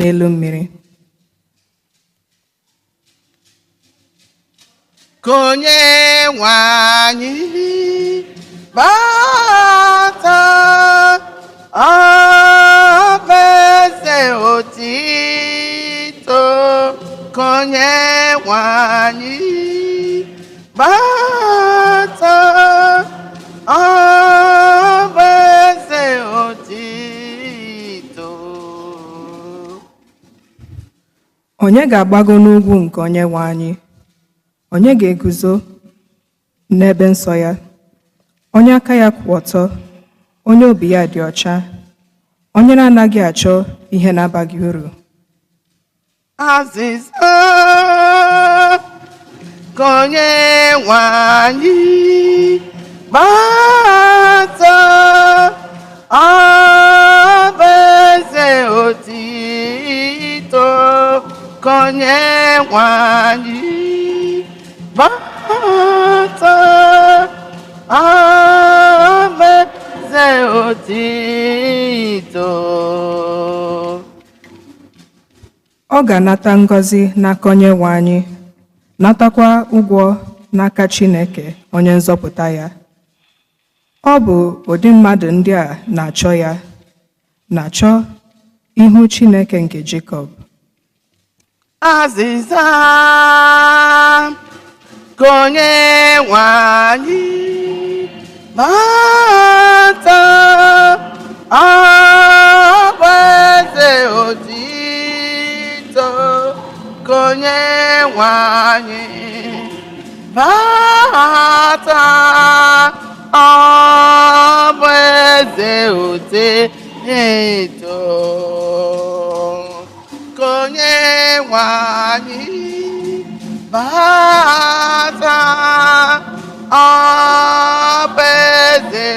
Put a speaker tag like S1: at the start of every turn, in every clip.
S1: n'elu mmiri.
S2: Ka Onyenwe anyị bata, eze otito. Ka Onyenwe anyị bata, eze otito.
S1: Onye ga-agbago n'ugwu nke Onyenwe anyị? Onye ga-eguzo n'ebe nsọ ya? Onye aka ya kwụ ọtọ, onye obi ya dị ọcha, onye na-anaghị achọ ihe na-abaghị uru.
S2: Azịza ka Onyenwe anyị bata, eze otito. Ka Onyenwe anyị bata, eze otito.
S1: Ọ ga-anata ngọzi n'aka Onyenwe anyị, natakwa ụgwọ n'aka Chineke onye nzọpụta ya. Ọ bụ ụdị mmadụ ndị a na-achọ ya, na-achọ ihu Chineke nke Jekọb.
S2: Azịza ka Onyenwe anyị bata, eze otito. Ka Onyenwe anyị bata, eze otito. Ka Onyenwe anyị bata, eze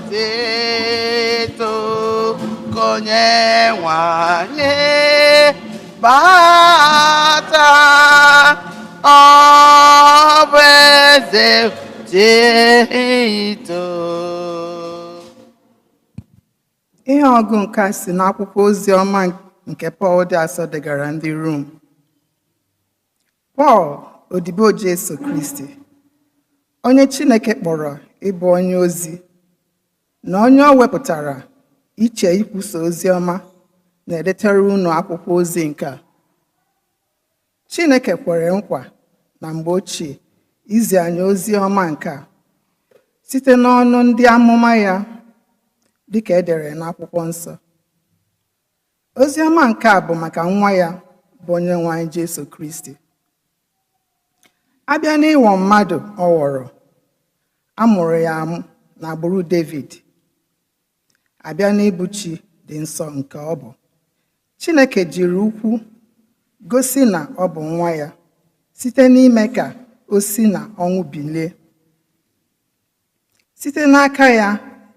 S2: otito. Ka Onyenwe anyị bata, eze otito.
S3: Ihe ọgụ nke a si n'akwụkwọ ozi ọma nke Pọl dị asọ degara ndị Rom. Pọl, odibo Jesu Kristi, onye Chineke kpọrọ ịbụ onye ozi na onye o wepụtara iche ikwusa ozi ọma, na-edetara unu akwụkwọ ozi nke a. Chineke kwere nkwa na mgbe ochie izi anyị ozi ọma nke a site n'ọnụ ndị amụma ya, dịka edere n'akwụkwọ nsọ. Ozi ọma nke a bụ maka nwa ya bụ Onyenwe anyị Jesu Kristi. Abịa n'ịwọ mmadụ ọ wọrọ, a mụrụ ya amụ n'agbụrụ David. Abịa n'ịbụ chi dị nsọ nke ọ bụ, Chineke jiri ukwu gosi na ọ bụ nwa ya site n'ime ka o si na ọnwụ bilie. Site n'aka ya,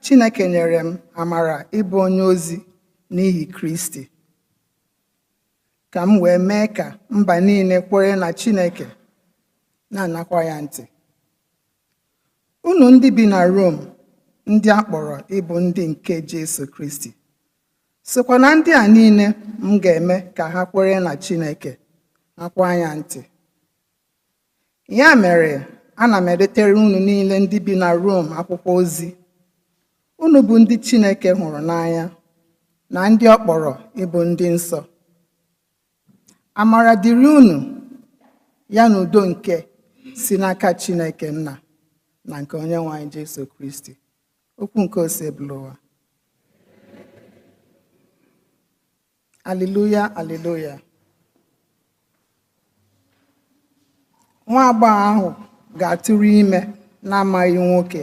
S3: Chineke nyere m amara ịbụ onye ozi n'ihi Kristi, ka m wee mee ka mba niile kwere na Chineke, na-anakwa ya ntị. Unu ndị bi na Rom, ndị a kpọrọ ịbụ ndị nke Jesu Kristi, sokwa na ndị a niile m ga-eme ka ha kwere na Chineke, nakwa ya ntị. Ya mere, ana m edetere unu niile ndị bi na Rom akwụkwọ ozi. Unu bụ ndị Chineke hụrụ n'anya na ndị ọ kpọrọ ịbụ ndị nsọ. Amara dịrị unu, ya na udo nke si n'aka Chineke Nna na nke Onyenwe anyị Jesu Kristi. Okwu nke ose bụrụ ụwa. Aleluya, aleluya. Nwa agbọghọ ahụ ga-atụrụ ime na-amaghị nwoke.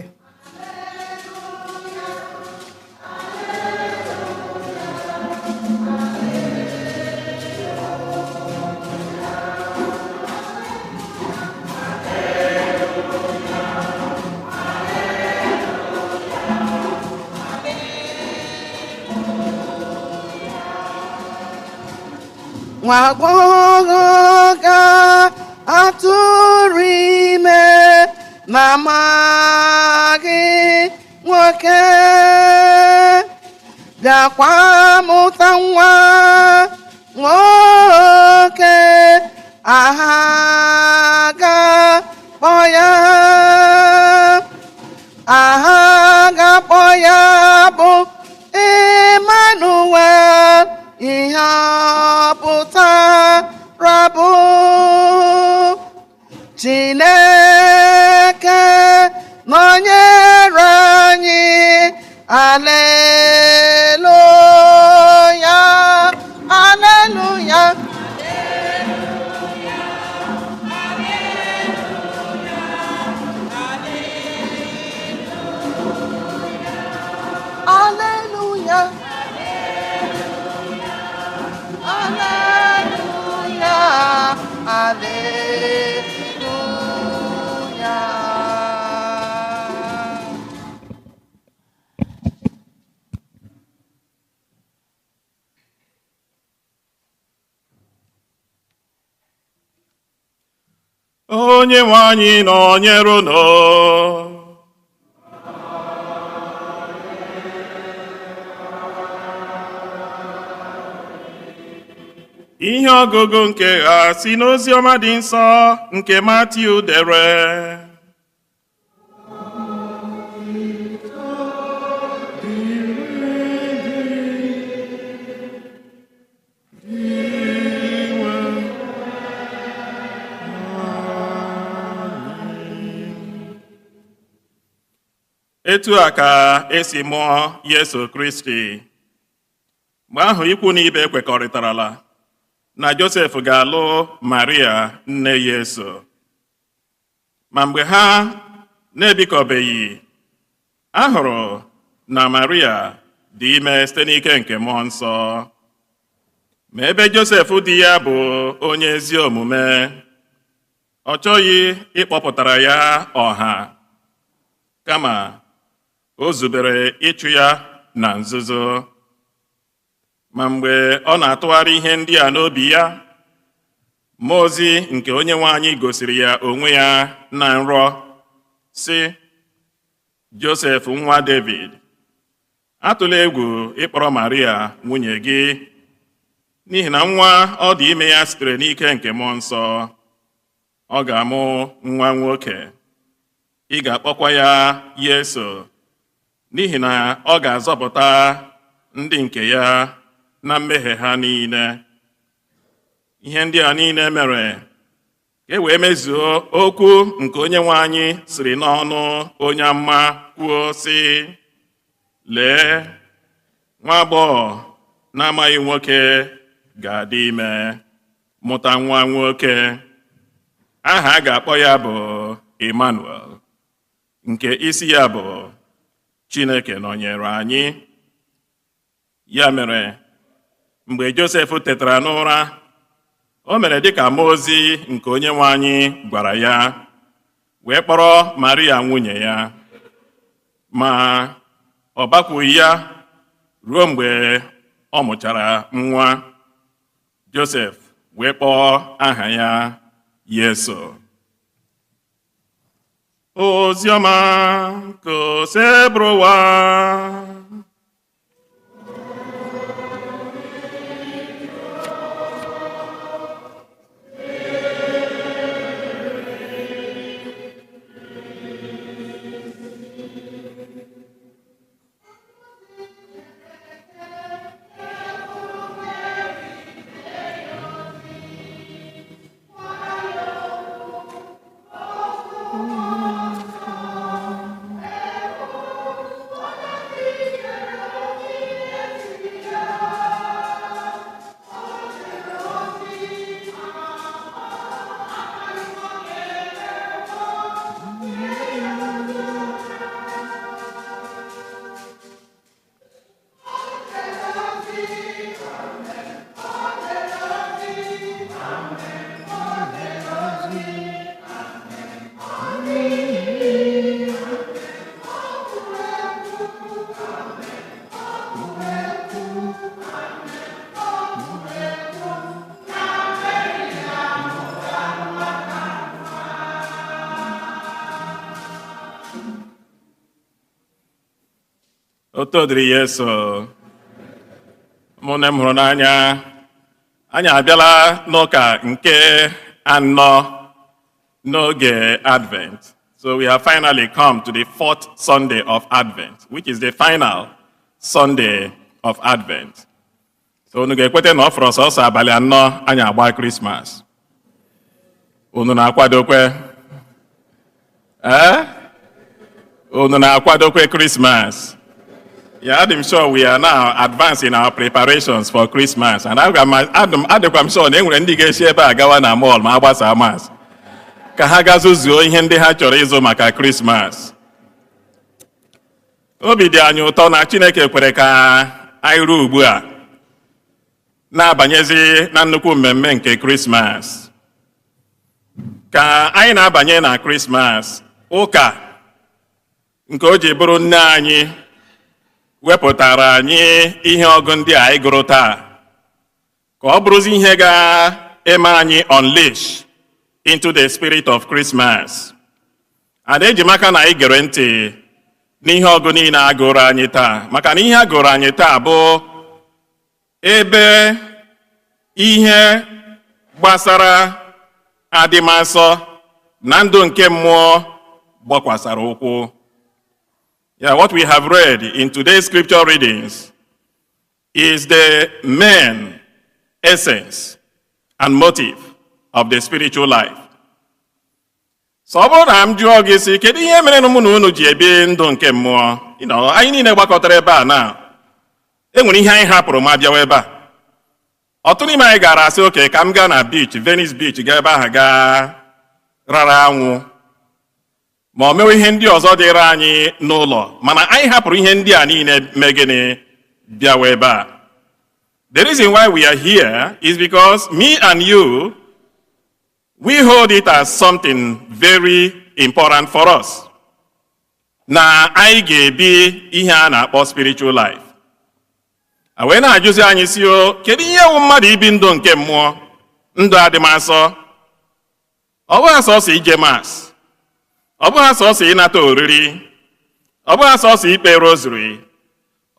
S2: Nwa agbọghọ ga-atụrụ ime na-amaghị nwoke, bịakwa mụta nwa zọpụtara bụ Chineke nọnyere anyị. Aleluya, aleluya. Aleluya. Aleluya. Aleluya.
S4: Onye nwe anyị nọnyere unu. Ihe ọgụgụ nke ha si n'ozi ọma dị nsọ nke Matiu dere. Etu a ka esi mụọ Yesu Kristi. Mgbe ahụ ikwu na ibe kwekọrịtarala na Josef ga-alụ Maria nne Yesu. Ma mgbe ha na-ebikọbeghị, a hụrụ na Maria dị ime site n'ike nke mmụọ nsọ. Ma ebe Josef di ya bụ onye ezi omume, ọ chọghị ịkpọpụtara ya ọha, kama o zubere ịchụ ya na nzuzo. Ma mgbe ọ na-atụgharị ihe ndị a n'obi ya, mmụọ ozi nke Onyenwe anyị gosiri ya onwe ya na nrọ, sị, Josef nwa David, atụla egwu ịkpọrọ Maria nwunye gị, n'ihi na nwa ọ dị ime ya sitere n'ike nke mmụọ nsọ. Ọ ga-amụ nwa nwoke, ị ga-akpọkwa ya Yesu, n'ihi na ọ ga-azọpụta ndị nke ya na mmehie ha niile. Ihe ndị a niile mere ka e wee mezuo okwu nke Onyenwe anyị siri n'ọnụ onye amụma kwuo, sị, lee, nwa agbọghọ na-amaghị nwoke ga-adị ime, mụta nwa nwoke. Aha a ga-akpọ ya bụ Emmanuel, nke isi ya bụ Chineke nọnyere anyị. Ya mere, mgbe Josef tetara n'ụra, o mere dịka mmụọ ozi nke Onyenwe anyị gwara ya, wee kpọrọ Maria nwunye ya. Ma ọ bakwughị ya ruo mgbe ọ mụchara nwa. Josef wee kpọọ aha ya Yesu. Oziọma ka o si bụrụ ụwa. Otu dịrị Yesu. Ụmụnne m hụrụ n'anya, anyị abịala n'ụka nke anọ n'oge Advent. So we have finally come to the fourth Sunday of Advent, which is the final Sunday of Advent. So unu ga-ekwete na ọ fọrọ sọsọ abalị anọ anyị agba Christmas. Unu na-akwadokwe? Unu na-akwadokwe Christmas? Yeah, I'm sure we are now advancing our preparations for Christmas. And I'm sure na enwere ndị ga-esi ebe a gawa na mall ma agbasa mas ka ha gazuzuo ihe ndị ha chọrọ ịzụ maka Christmas. Obi dị anyị ụtọ na Chineke kwere ka anyị ruo ugbu a na-abanyezi na nnukwu mmemme nke Christmas. Ka anyị na-abanye na Christmas, ụka nke o ji bụrụ nne anyị wepụtara anyị ihe ọgụ ndị a anyị gụrụ taa ka ọ bụrụzi ihe ga-eme anyị unleash into the spirit of Christmas. And eji maka na anyị gere ntị n'ihe ọgụ niile a gụrụ anyị taa, maka na ihe a gụrụ anyị taa bụ ebe ihe gbasara adịmasọ na ndụ nke mmụọ gbakwasara ụkwụ. Yeah, what we have read in today's scripture readings is the main essence and motive of the spiritual life. So ọ bụrụ na m jụọ gị sị, kedu ihe mere na mụ na unu ji ebi ndụ nke mmụọ? Anyị niile gbakọtara ebe a na enwere ihe anyị hapụrụ ma bịawa ebe a. Ọtụtụ n'ime anyị gara asị, oke ka m gaa na beach, Venice Beach, gaa ebe ahụ gaa rara anwụ ma o mewe ihe ndị ọzọ dịrị anyị n'ụlọ, mana anyị hapụrụ ihe ndị a niile megịnị bịawa ebe a. The reason why we are here is because me and you, we hold it as something very important for us. Na anyị ga-ebi ihe a na-akpọ spiritual life. Wee na-ajụzi anyị si, kedu ihe wụ mmadụ ibi ndụ nke mmụọ, ndụ adịmasọ? Ọ bụghị sọsọ ije mas, ọ bụghị sọsọ ịnata oriri, ọ bụghị sọsọ ikpe rosary,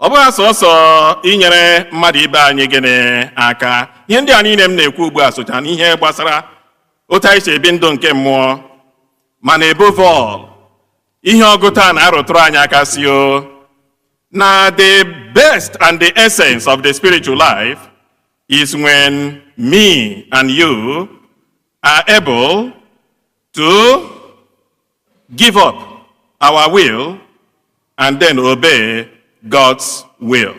S4: ọ bụghị sọsọ inyere mmadụ ibe anyị gịnị aka. Ihe ndị a niile m na-ekwu ugbu a socha n'ihe gbasara otu anyị si ebi ndụ nke mmụọ. Mana above all, ihe ọgụ taa na-arụtụrụ anyị aka si na the best and the essence of the spiritual life is when me and you are able to give up our will and then obey God's will.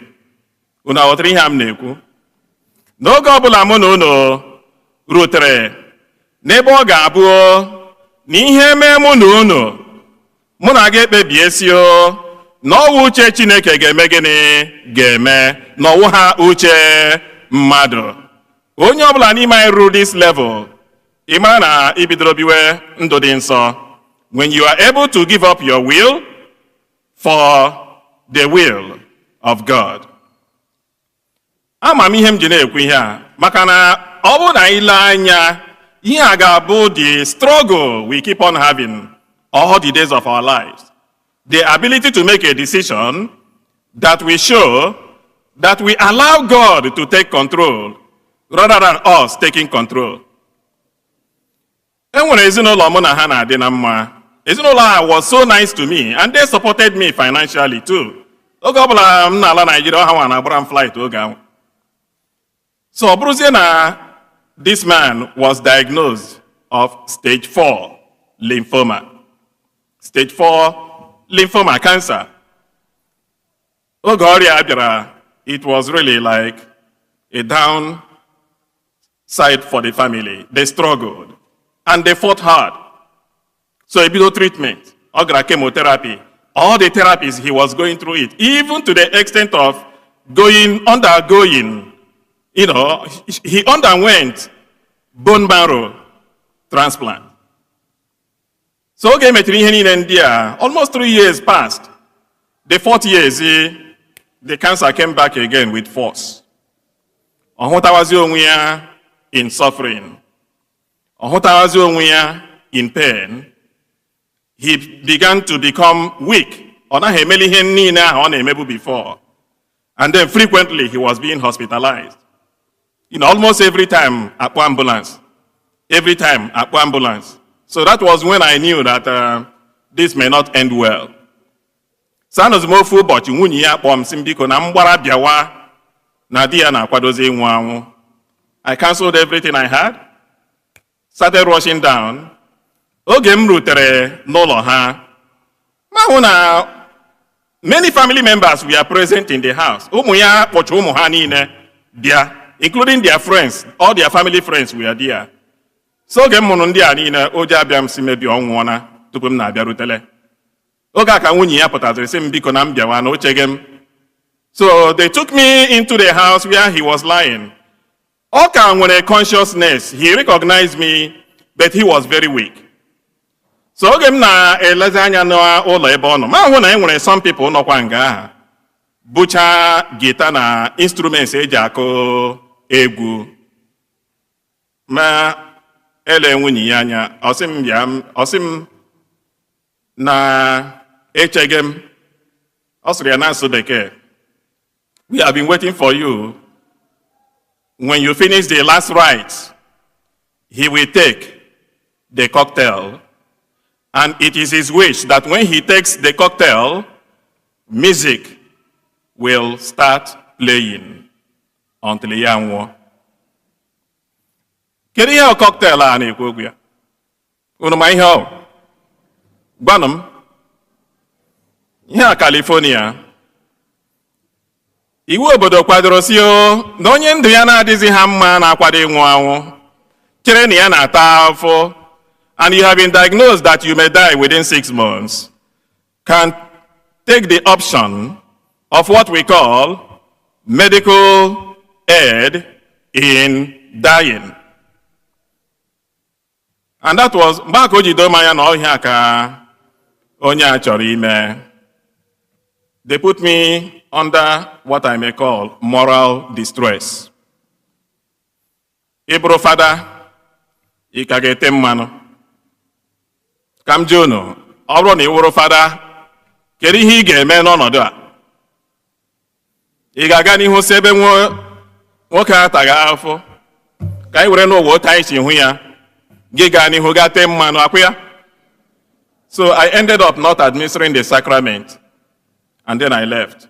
S4: Unu aghọtara ihe m na-ekwu? N'oge ọbụla mụ na unu rutere n'ebe ọ ga-abụ na ihe mee mụ na unu, mụ na ga ekpebie si na ọwụ uche Chineke ga-eme gịnị ga-eme, na ọwụ ha uche mmadụ. Onye ọbụla n'ime anyị ruru this level, ị mara na ibidoro biwe ndụ dị nsọ. When you are able to give up your will for the will of God. Ama m ihe m ji na-ekwu ihe a maka na ọ bụrụ na anyị lee anya, ihe a ga-abụ the struggle we keep on having all the days of our lives. The ability to make a decision that we show that we allow God to take control rather than us taking control. Enwere ezinụlọ mụ na ha na-adị na mma. Ezinụlọ ha was so nice to me and they supported me financially too. Oge ọbụla m na-ala Nigeria, ha nwa na-agbara m flight oge ahụ. So ọ bụrụzie na this man was diagnosed of stage 4 lymphoma. Stage 4 lymphoma cancer. Oge ọrịa bịara, it was really like a down side for the family. They struggled and they fought hard. So he began treatment, chemotherapy, all the therapies he was going through it, even to the extent of undergoing, he underwent bone marrow transplant. So okay, in India, almost 3 years passed. The 4th year, the cancer came back again with force. In suffering, in pain. He began to become weak. Before. And then frequently he was being hospitalized. Almost every time at ambulance. Every time at ambulance. So that was when I knew that this may not end well. Sanos mofu but nwunye ya kpọm simbiko na mgbara bịawa na di ya na-akwadozi ịnwụ anwụ. I canceled everything I had, started rushing down. Oge m rutere n'ụlọ ha, ma hụ na many family members were present in the house. Ụmụ ya kpọchara ụmụ ha niile bịa, including their friends. All their family friends were there. So oge m mụrụ ndị a niile, oje abịa m si mebi ọ nwụọna tupu m na-abịarutele. Oge a ka nwunye ya pụtaziri sị m biko na m bịawa na ocheghị m. So they took me into the house where he was lying. Ọ ka nwere consciousness. He recognized me, but he was very weak. So oge m na-elezi anya n'ụlọ ebe ọ nọ, ma hụ na e nwere some people nọkwa nga aha bụcha gita na instruments eji akụ egwu. Ma ele nwunye ya anya, ọ sị m na echeghị m. Ọ sịrị ya n'asụsụ Bekee, we have been waiting for you. When you finish the last rite, he will take the cocktail. And it is his wish that when he takes the cocktail, music will start playing until ya nwụọ. Kedu ihe cocktail a na-ekwu okwu ya? Unu ma ihe ọ? Gwanụ m. Ihe a California. Iwu obodo kwadoro si na onye ndụ ya na-adịghị ha mma na-akwado ịnwụ anwụ, chere na ya na-ata afọ, and you have been diagnosed that you may die within 6 months, can take the option of what we call medical aid in dying. And that was back o jido manya na ọhịa ka onye a chọrọ ime. They put me under what I may call moral distress. Ịbụrụ fada, ị ka ga-ete mmanụ. Ka m jụọ unu, ọ bụrụ na ị wụrụ fada, kedu ihe ị ga-eme n'ọnọdụ a? Ị ga-aga n'ihu si ebe nwoke a taghị afọ ka anyị were n'ụwa otu anyị si hụ ya, gị gaa n'ihu gaa tee mmanụ akwụ ya? So I ended up not administering the sacrament, and then I left.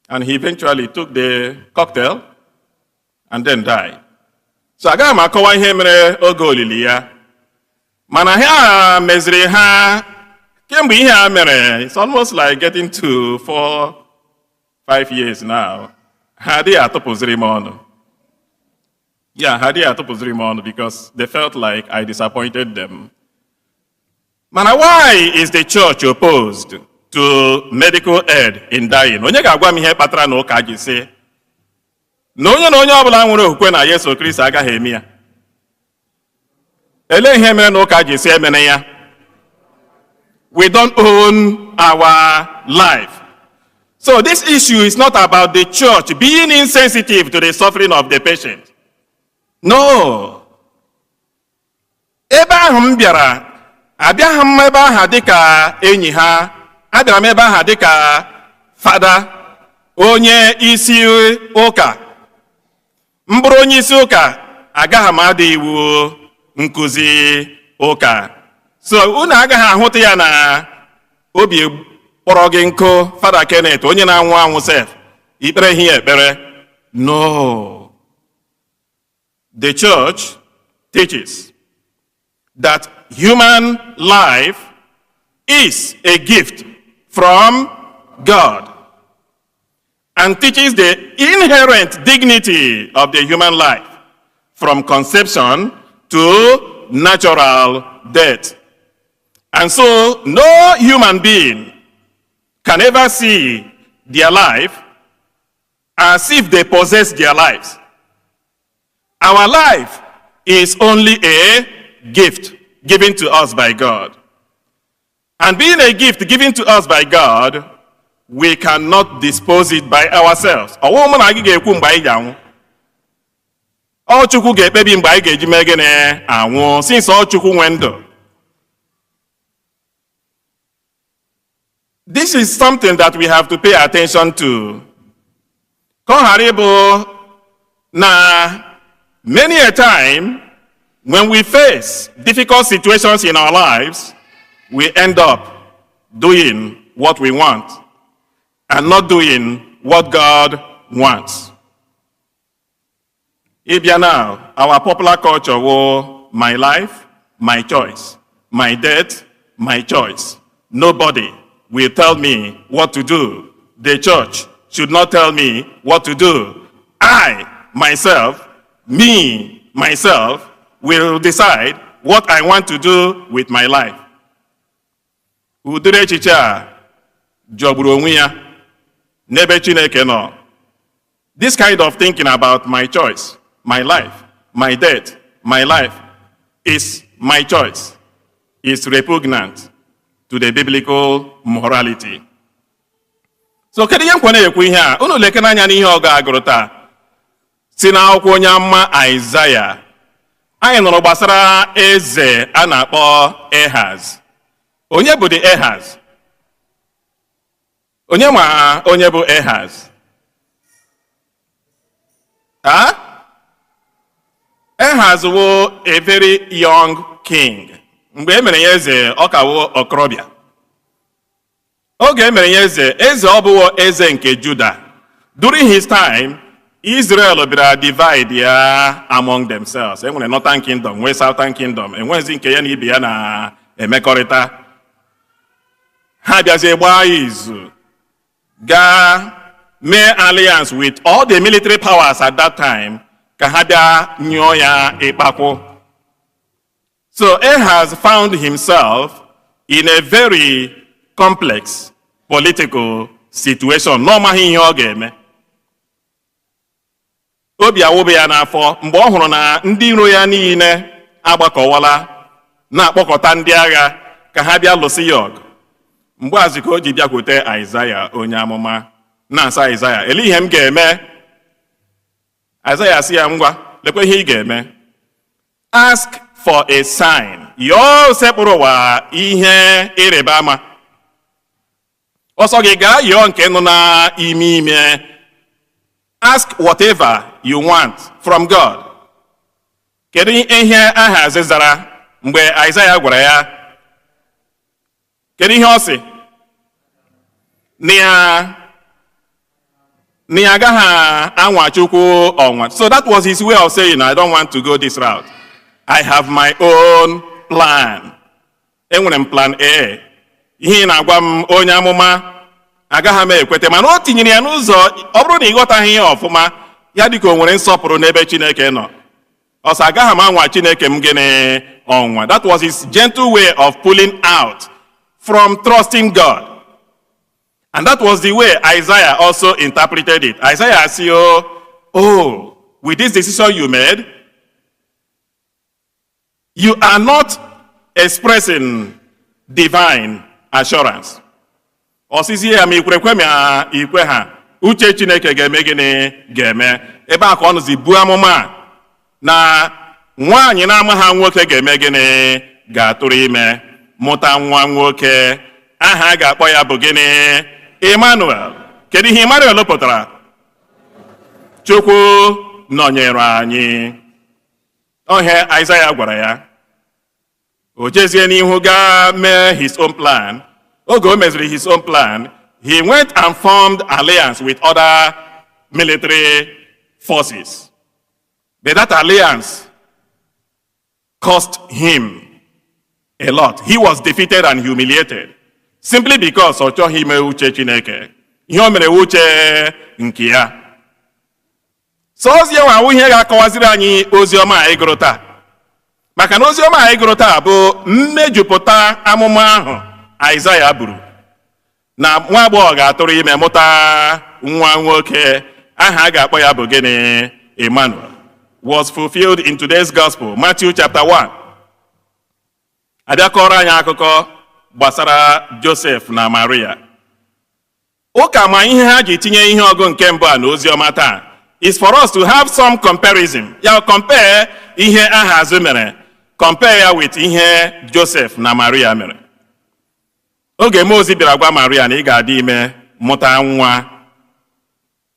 S4: And he eventually took the cocktail and then died. So agaghị m akọwa ihe mere oge olili ya. Mana ha meziri ha kemgbe ihe a mere. It's almost like getting to 4-5 years now. Ha adịghị atụpụziri m ọnụ. Yeah, ha adịghị atụpụziri m ọnụ because they felt like I disappointed them. Mana why is the church opposed to medical aid in dying? Onye ga-agwa m ihe kpatara na ụka ji sị na onye ọbụla nwere okwukwe na Yesu Kristi agaghị eme ya. Ele ihe mere na ụka ji sị emene ya? We don't own our life. So this issue is not about the church being insensitive to the suffering of the patient. No. Ebe ahụ m bịara, abịaghị m ebe ahụ dịka enyi ha, abịara m ebe ahụ dịka fada, onye isi ụka. M bụrụ onye isi ụka, agaghị m ada iwu nkuzi ụka. So unu agaghị ahụta ya na obi kpọrọ gị nkụ, Fada Kenneth, onye na-anwụ anwụ sef, ikpere ihe ekpere. No. The church teaches that human life is a gift from God and teaches the inherent dignity of the human life from conception to natural death. And so no human being can ever see their life as if they possess their lives. Our life is only a gift given to us by God. And being a gift given to us by God, we cannot dispose it by ourselves. Ọwụ mụ na gị ga-ekwu mgbe anyị ga-anwụ. Ọ Chukwu ga-ekpebi mgbe anyị ga-eji mee gịnị anwụ, since ọ Chukwu nwe ndụ. This is something that we have to pay attention to. Ka ọ ghara ịbụ na many a time when we face difficult situations in our lives, we end up doing what we want and not doing what God wants. Ibia now, our popular culture will my life, my choice, my death, my choice. Nobody will tell me what to do. The church should not tell me what to do. I, myself, myself, will decide what I want to do with my life. Udire echiche a jọgburu onwe ya n'ebe Chineke nọ. This kind of thinking about my choice, my life, my death, my life is my choice, is repugnant to the biblical morality. So kedu ihe nkwa na-ekwu ihe a? Unu lekere anya n'ihe ọ ga-agụrụ taa si n'akwụkwọ onye amụma Aịzaya. Anyị nụrụ gbasara eze a na-akpọ Ehaz. Onye bụ the Ehaz? Onye ma onye bụ Ehaz? Ehaz was a very young king. Mgbe e mere ya eze, ọ ka wụ okorobịa. Oge e mere ya eze ọ bụwo eze nke Juda. During his time, Israel bịara divide ya among themselves. E nwere Northern Kingdom, nwee Southern Kingdom. Enwezi nke ya na ibe ya na-emekọrịta. Ha bịazie gbaa izu gaa mee alliance with all the military powers at that time ka ha bịa nyụọ ya ịkpakwu. So Ahaz found himself in a very complex political situation. N'ọmaghị ihe ọ ga-eme. Obi awụbe ya n'afọ mgbe ọ hụrụ na ndị iro ya niile agbakọwala na-akpọkọta ndị agha ka ha bịa lụsị ya ọgụ. Mgbe azụ ka o ji bịakwute Aịzaya onye amụma na-asa Aịzaya, ele ihe m ga-eme? Aịzaya sị ya, ngwa lekwa ihe ị ga-eme. Ask for a sign. Yọọ sekpụrụ ụwa ihe ịrịba ama. Ọsọ gị gaa yọọ nke nọ na ime. Ask whatever you want from God. Kedu ihe Ahaz zara mgbe Aịzaya gwara ya? Kedu ihe ọ sị? Na ya agaghị anwa Chukwu ọnwa. So that was his way of saying, I don't want to go this route. I have my own plan. Enwere m plan A. Ihe na-agwa m onye amụma agaghị m ekwete, mana o tinyere ya n'ụzọ ọ bụrụ na ị ghọtaghị ihe ọfụma ya dịka o nwere nsọpụrụ n'ebe Chineke nọ. Ọsọ agaghị m anwa Chineke m gịnị ọnwa. That was his gentle way of pulling out from trusting God. And that was the way Isaiah also interpreted it. Isaiah said, oh, with this decision you made, you are not expressing divine assurance. Osisi ya mi kwekwe ma ikwe ha uche Chineke ga-eme gịnị ga-eme. Ebe a ka ọ nọzi buo amụma na nwaanyị na-ama ha nwoke ga-eme gịnị ga-atụrụ ime mụta nwa nwoke, aha a ga-akpọ ya bụ gịnị? Emmanuel. Kedu ihe Emmanuel pụtara? Chukwu nọnyere anyị. Ohe Isaiah gwara ya. O jezie n'ihu gaa mee his own plan. Oge o meziri his own plan, he went and formed alliance with other military forces. But that alliance cost him a lot. He was defeated and humiliated simply because ọ chọghị ime uche Chineke. Ihe o mere uche nke ya. So ozi ya nwa ihe ga-akọwaziri anyị ozi ọma anyị gụrụ taa. Maka na ozi ọma anyị gụrụ taa bụ mmejupụta amụma ahụ Aịzaya buru na nwa agbọghọ ga-atụrụ ime mụta nwa nwoke, aha a ga-akpọ ya bụ gịnị? Emmanuel, was fulfilled in today's gospel, Matthew chapter 1. Abịa kọrọ anyị akụkọ gbasara Joseph na Maria. Ụka ma ihe ha ji tinye ihe ọgụ nke mbụ a na ozi ọma taa is for us to have some comparison. Ya compare ihe Ahaz mere, compare ya with ihe Joseph na Maria mere. Oge Moses bịara gwa Maria na ị ga-adị ime mụta nwa,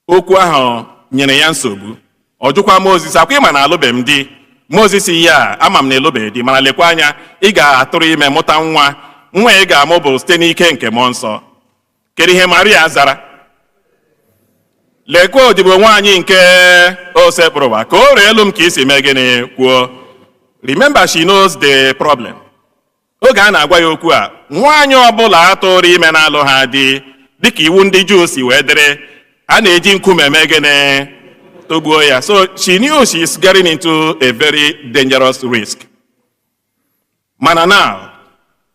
S4: okwu ahụ nyere ya nsogbu. Ọ jụkwa Moses, akwa ịma na alụbeghị m di? Moses ya, ama m na elubeghị di, mana lekwa anya, ị ga-atụrụ ime mụta nwa, nwa ị ga-amụ bụ site n'ike nke mmụọ nsọ. Kedu ihe Maria zara? lekwa odibo nwaanyị nke o sekpụrụ ụwa ka o ree elu m ka isi mee gịnị kwuo. Remember, she knows the problem. Oge a na-agwa ya okwu a, nwaanyị ọbụla atụrụ ime na-alụ ha di dịka iwu ndị Juu si wee dere, a na-eji nkume mee gịnị togbuo ya. So she knew she is getting into a very dangerous risk. Mana now,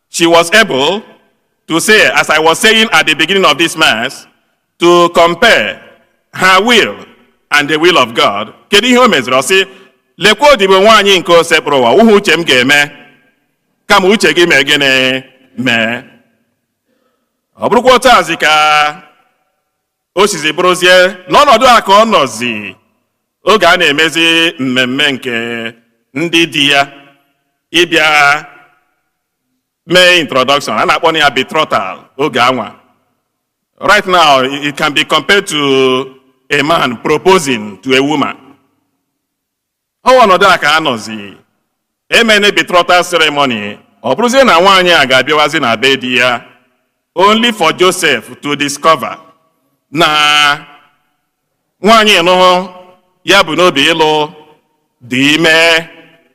S4: she was able to say, as I was saying at the beginning of this mass, to compare her will and the will of God. Kedu ihe o meziri? Ọ sị, lekwa odibo nwaanyị nke o sekpụrụ ụwa, uche uche m ga-eme kama uche gị mee gịnị mee. Ọ bụrụkwa otu azi ka o sizi bụrụzie n'ọnọdụ a ka ọ nọzi oge a na-emezi mmemme nke ndị di ya ịbịa mee introduction. A na-akpọ ya betrothal oge anwa. Right now, it can be compared to a man proposing to a woman. Ọnọdụ a ka a nọzi emene betrothal ceremony. Ọ bụrụzie na nwaanyị a ga-abịawazi na be di ya, only for Joseph to discover na nwaanyị nụhụ ya bụ n'obi ịlụ dị ime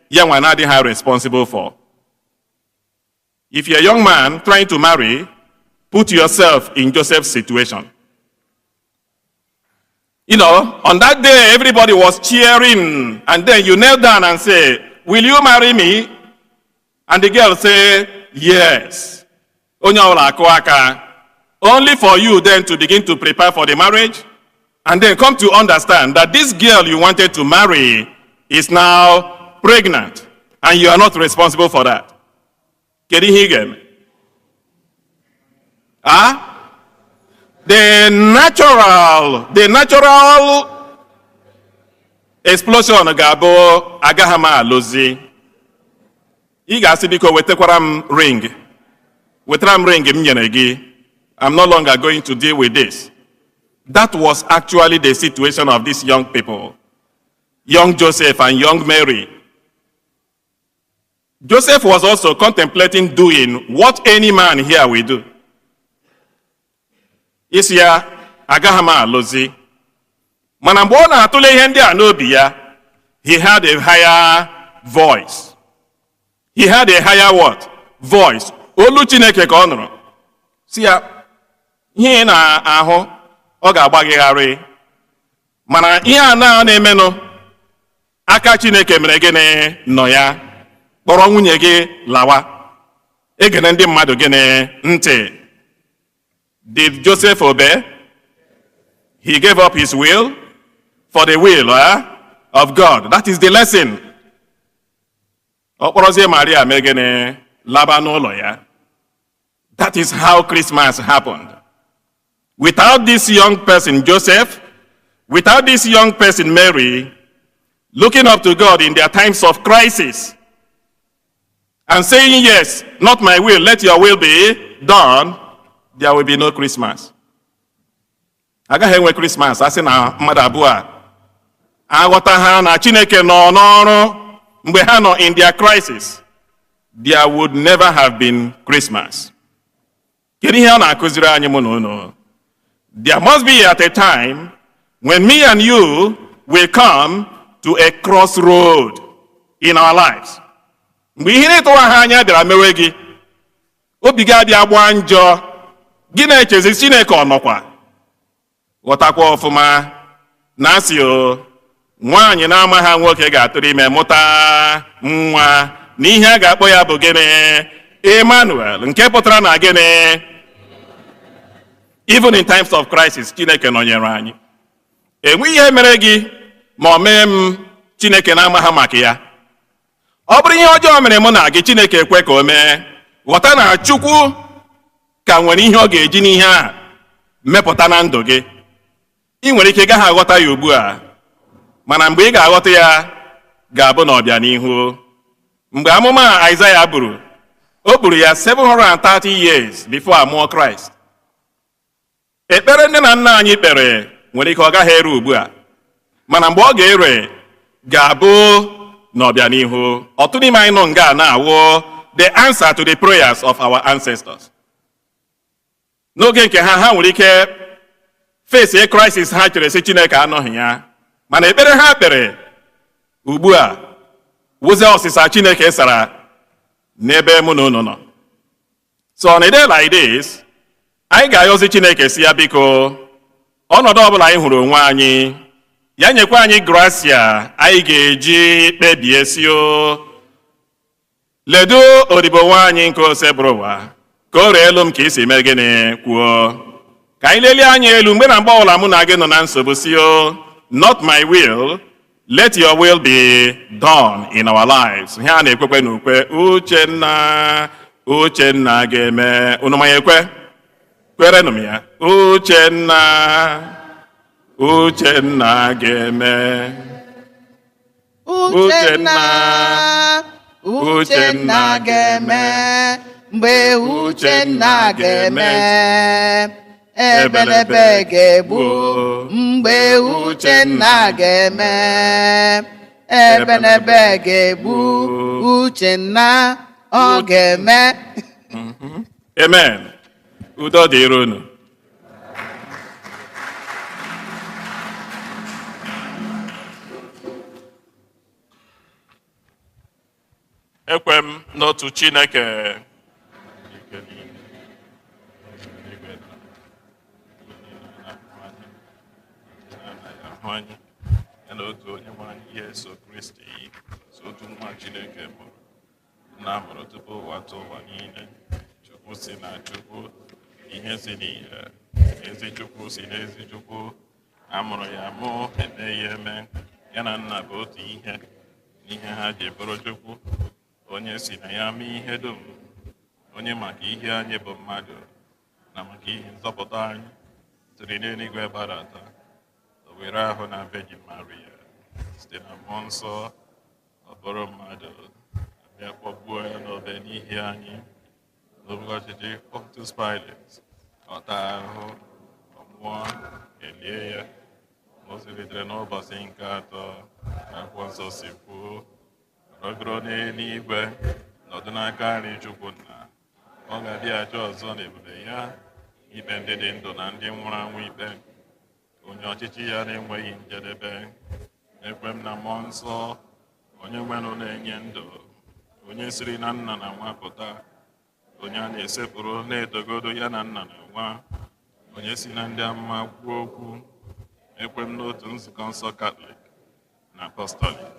S4: ya nwa na-adịghị responsible for. If you're a young man trying to marry, put yourself in Joseph's situation. You know, on that day, everybody was cheering, and then you kneel down and say, will you marry me? And the girl say, yes. Only for you then to begin to prepare for the marriage, and then come to understand that this girl you wanted to marry is now pregnant, and you are not responsible for that. Kedu ihe ị ga-eme? The natural explosion ga-abụ agaghị m alụzi. Ị ga-asị biko wetakwara m ring. Wetara m ring m nyere gị. I'm no longer going to deal with this. That was actually the situation of these young people. Young Joseph and young Mary. Joseph was also contemplating doing what any man here will do. Isi ya agaghị m alụzi. Mana mgbe ọ na-atụle ihe ndị a n'obi ya, he had a higher voice. He had a higher what? Voice. Olu Chineke ka ọ nụrụ. Si ya, ihe ị na-ahụ ọ ga-agbagịgharị. Mana ihe a na-emenụ aka Chineke mere gịnị nọ ya. Kpọrọ nwunye gị lawa. Egene ndị mmadụ gịnị ntị. Did Joseph obey? He gave up his will for the will of God. That is the lesson. Okporozie Maria megene laba n'ụlọ ya. That is how Christmas happened. Without this young person, Joseph, without this young person, Mary, looking up to God in their times of crisis and saying, yes, not my will, let your will be done, there will be no Christmas. Agaghị enwe Christmas, asị na mmadụ abụọ a aghọta ha na Chineke nọ n'ọrụ mgbe ha nọ in their crisis, there would never have been Christmas. Kedu ihe ọ na-akụziri anyị mụ na unu? There must be at a time when me and you will come to a crossroad in our lives. Mgbe ihe na-etụwa ha anya bịara mewe gị, obi gị abịa gbaa njọ, gị na-echezi Chineke ọ nọkwa. Ghọtakwa ọfụma na asị nwaanyị na-ama ha nwoke ga-atụrụ ime mụta nwa na ihe a ga-akpọ ya bụ gịnị? Emmanuel, nke pụtara na gịnị? Even in times of crisis, Chineke nọnyere anyị. Enwe ihe mere gị ma o mee m, Chineke na-ama ha maka ya. Ọ bụrụ ihe ọjọọ mere mụ na gị, Chineke ekwe ka o mee. Ghọta na Chukwu ka nwere ihe ọ ga-eji n'ihe a mepụta na ndụ gị. Ị nwere ike gaghị aghọta ya ugbu a, mana mgbe ị ga-aghọta ya ga-abụ n'ọbịanihu. Mgbe amụma Aịzaya buru, o buru ya 730 years before a mụọ Kraịst. Ekpere nne na nna anyị kpere nwere ike ọ gaghị eru ugbu a, mana mgbe ọ ga-ere ga-abụ n'ọbịanihu. Ọtụtụ n'ime anyị nọ nga na-awụ the answer to the prayers of our ancestors. N'oge nke ha nwere ike fesie crisis ha chere si Chineke anọghị ya, mana ekpere ha kpere ugbu a wụzie ọsịsa Chineke sara n'ebe mụ na unu nọ. So on a day like this, anyị ga-ayọzi Chineke si ya biko ọnọdụ ọbụla anyị hụrụ onwe anyị, ya nyekwa anyị gracia anyị ga-eji kpebie si ledu odibo nwaanyị nke ose bụrụ ụwa ka o ree elu m ka isi mee gịnị kwuo. Ka anyị lelie anya elu mgbe na mgbe ọbụla mụ na gị nọ na nsogbu si not my will, let your will be done in our lives. Ihe a na-ekwekwe n'ukwe Uchenna Uchenna ga-eme. Unu ma ya ekwe? Kwerenụ m ya. Uchenna Uchenna ga-eme.
S2: Uchenna ga-eme. Mgbe Uchenna ga-eme, ebelebe ga-egbu. Mgbe Uchenna ga-eme, ebelebe ga-egbu. Uchenna ọ ga-eme.
S4: Amen. Udo dịrị unu. Ekwe m n'otu Chineke anyị ya na otu onye nwe anyị Yesu Kristi, otu nwa Chineke mụrụ na mụrụ tupu ụwa tụọ ụwa niile. Chukwu si na Chukwu, ihe si n'ihe, ezi Chukwu si n'ezi Chukwu. Amụrụ ya mụ, eme ya eme. Ya na nna bụ otu ihe, n'ihe ha ji bụrụ Chukwu. Onye si na ya mee ihe dum, onye maka ihe anyị bụ mmadụ na maka ihe nzọpụta anyị siri n'eluigwe gbadata, o were ahụ na Virgin Maria site na mmụọ nsọ, ọ bụrụ mmadụ, abịa kpọgbuo ya n'obe n'ihi anyị, n'oge ọchịchị Pontius Pilate, ọ taa ahụhụ, ọ nwụọ, elie ya, o zilitere n'ụbọchị nke atọ, akwụkwọ nsọ si kwuo, rọgoro n'eluigwe nọdụ n'aka nri Chukwu Nna. Ọ ga-abịaghachi ọzọ n'ebube ya ikpe ndị dị ndụ na ndị nwụrụ anwụ ikpe. Onye ọchịchị ya na-enweghị njedebe. Ekwe m na mmụọ nsọ, onye nwenụ na-enye ndụ, onye siri na nna na nwa pụta, onye a na-esepụrụ na-etogodo ya na nna na nwa, onye si na ndị amụma kwuo okwu. Ekwe m n'otu nzukọ nsọ Katọlik na Apọstọlik.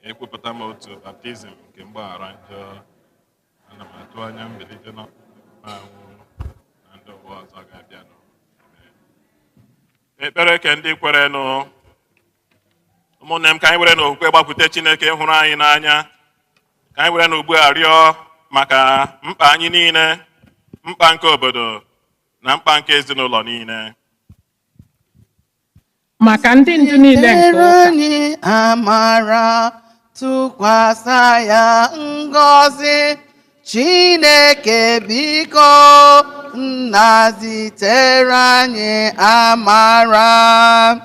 S4: Ekwupụta m otu baptizim nke mgbaghara njọ. Ana m atụ anya mbilite n'ọnwụ na ndị ụwa ọzọ ga-abịanụ. Ekpere ke ndị kwerenụ. Ụmụnne m, ka anyị were n'okwukwe gbakwute Chineke hụrụ anyị n'anya. Ka anyị were n'ugbu a rịọ maka mkpa anyị niile, mkpa nke obodo na mkpa nke ezinụlọ niile.
S1: Maka ndị ndu niile nke ụka,
S2: anyị amara, tụkwasị ya ngọzi. Chineke biko, nna zitere anyị amara.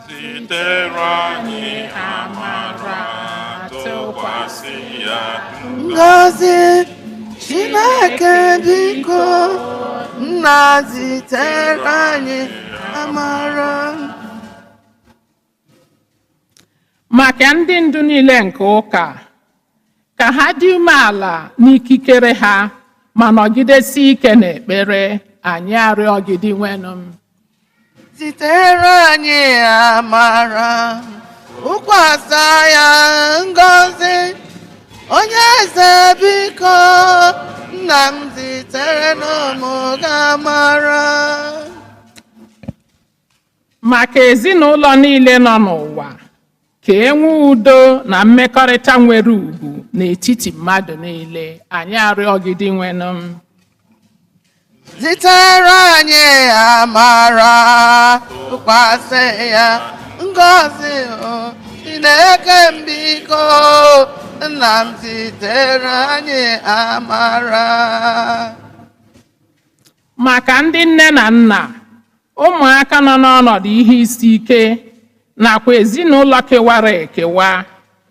S4: Zitere anyị amara, tụkwasị ya
S2: ngọzi. Chineke biko, nna zitere anyị amara.
S1: maka ndị ndu niile nke ụka, ka ha dị umeala n'ikikere ha ma nọgidesi ike n'ekpere, anyị arịọ gị dị nwenụ m.
S2: Zitere anyị amara, ụkwasa ya ngọzi. Onye eze biko, nna m zitere n'ụmụ gị amara.
S1: Maka ezinụlọ niile nọ n'ụwa, ka e nwee udo na mmekọrịta nwere ugwu n'etiti mmadụ niile, anyị arịọ gị dị nwenụ m.
S2: Zitere anyị amara, tụkwasị ya ngọzi. Chineke m biko, nna m zitere anyị amara.
S1: Maka ndị nne na nna, ụmụaka nọ n'ọnọdụ ihe isi ike nakwa ezinụlọ kewara ekewa,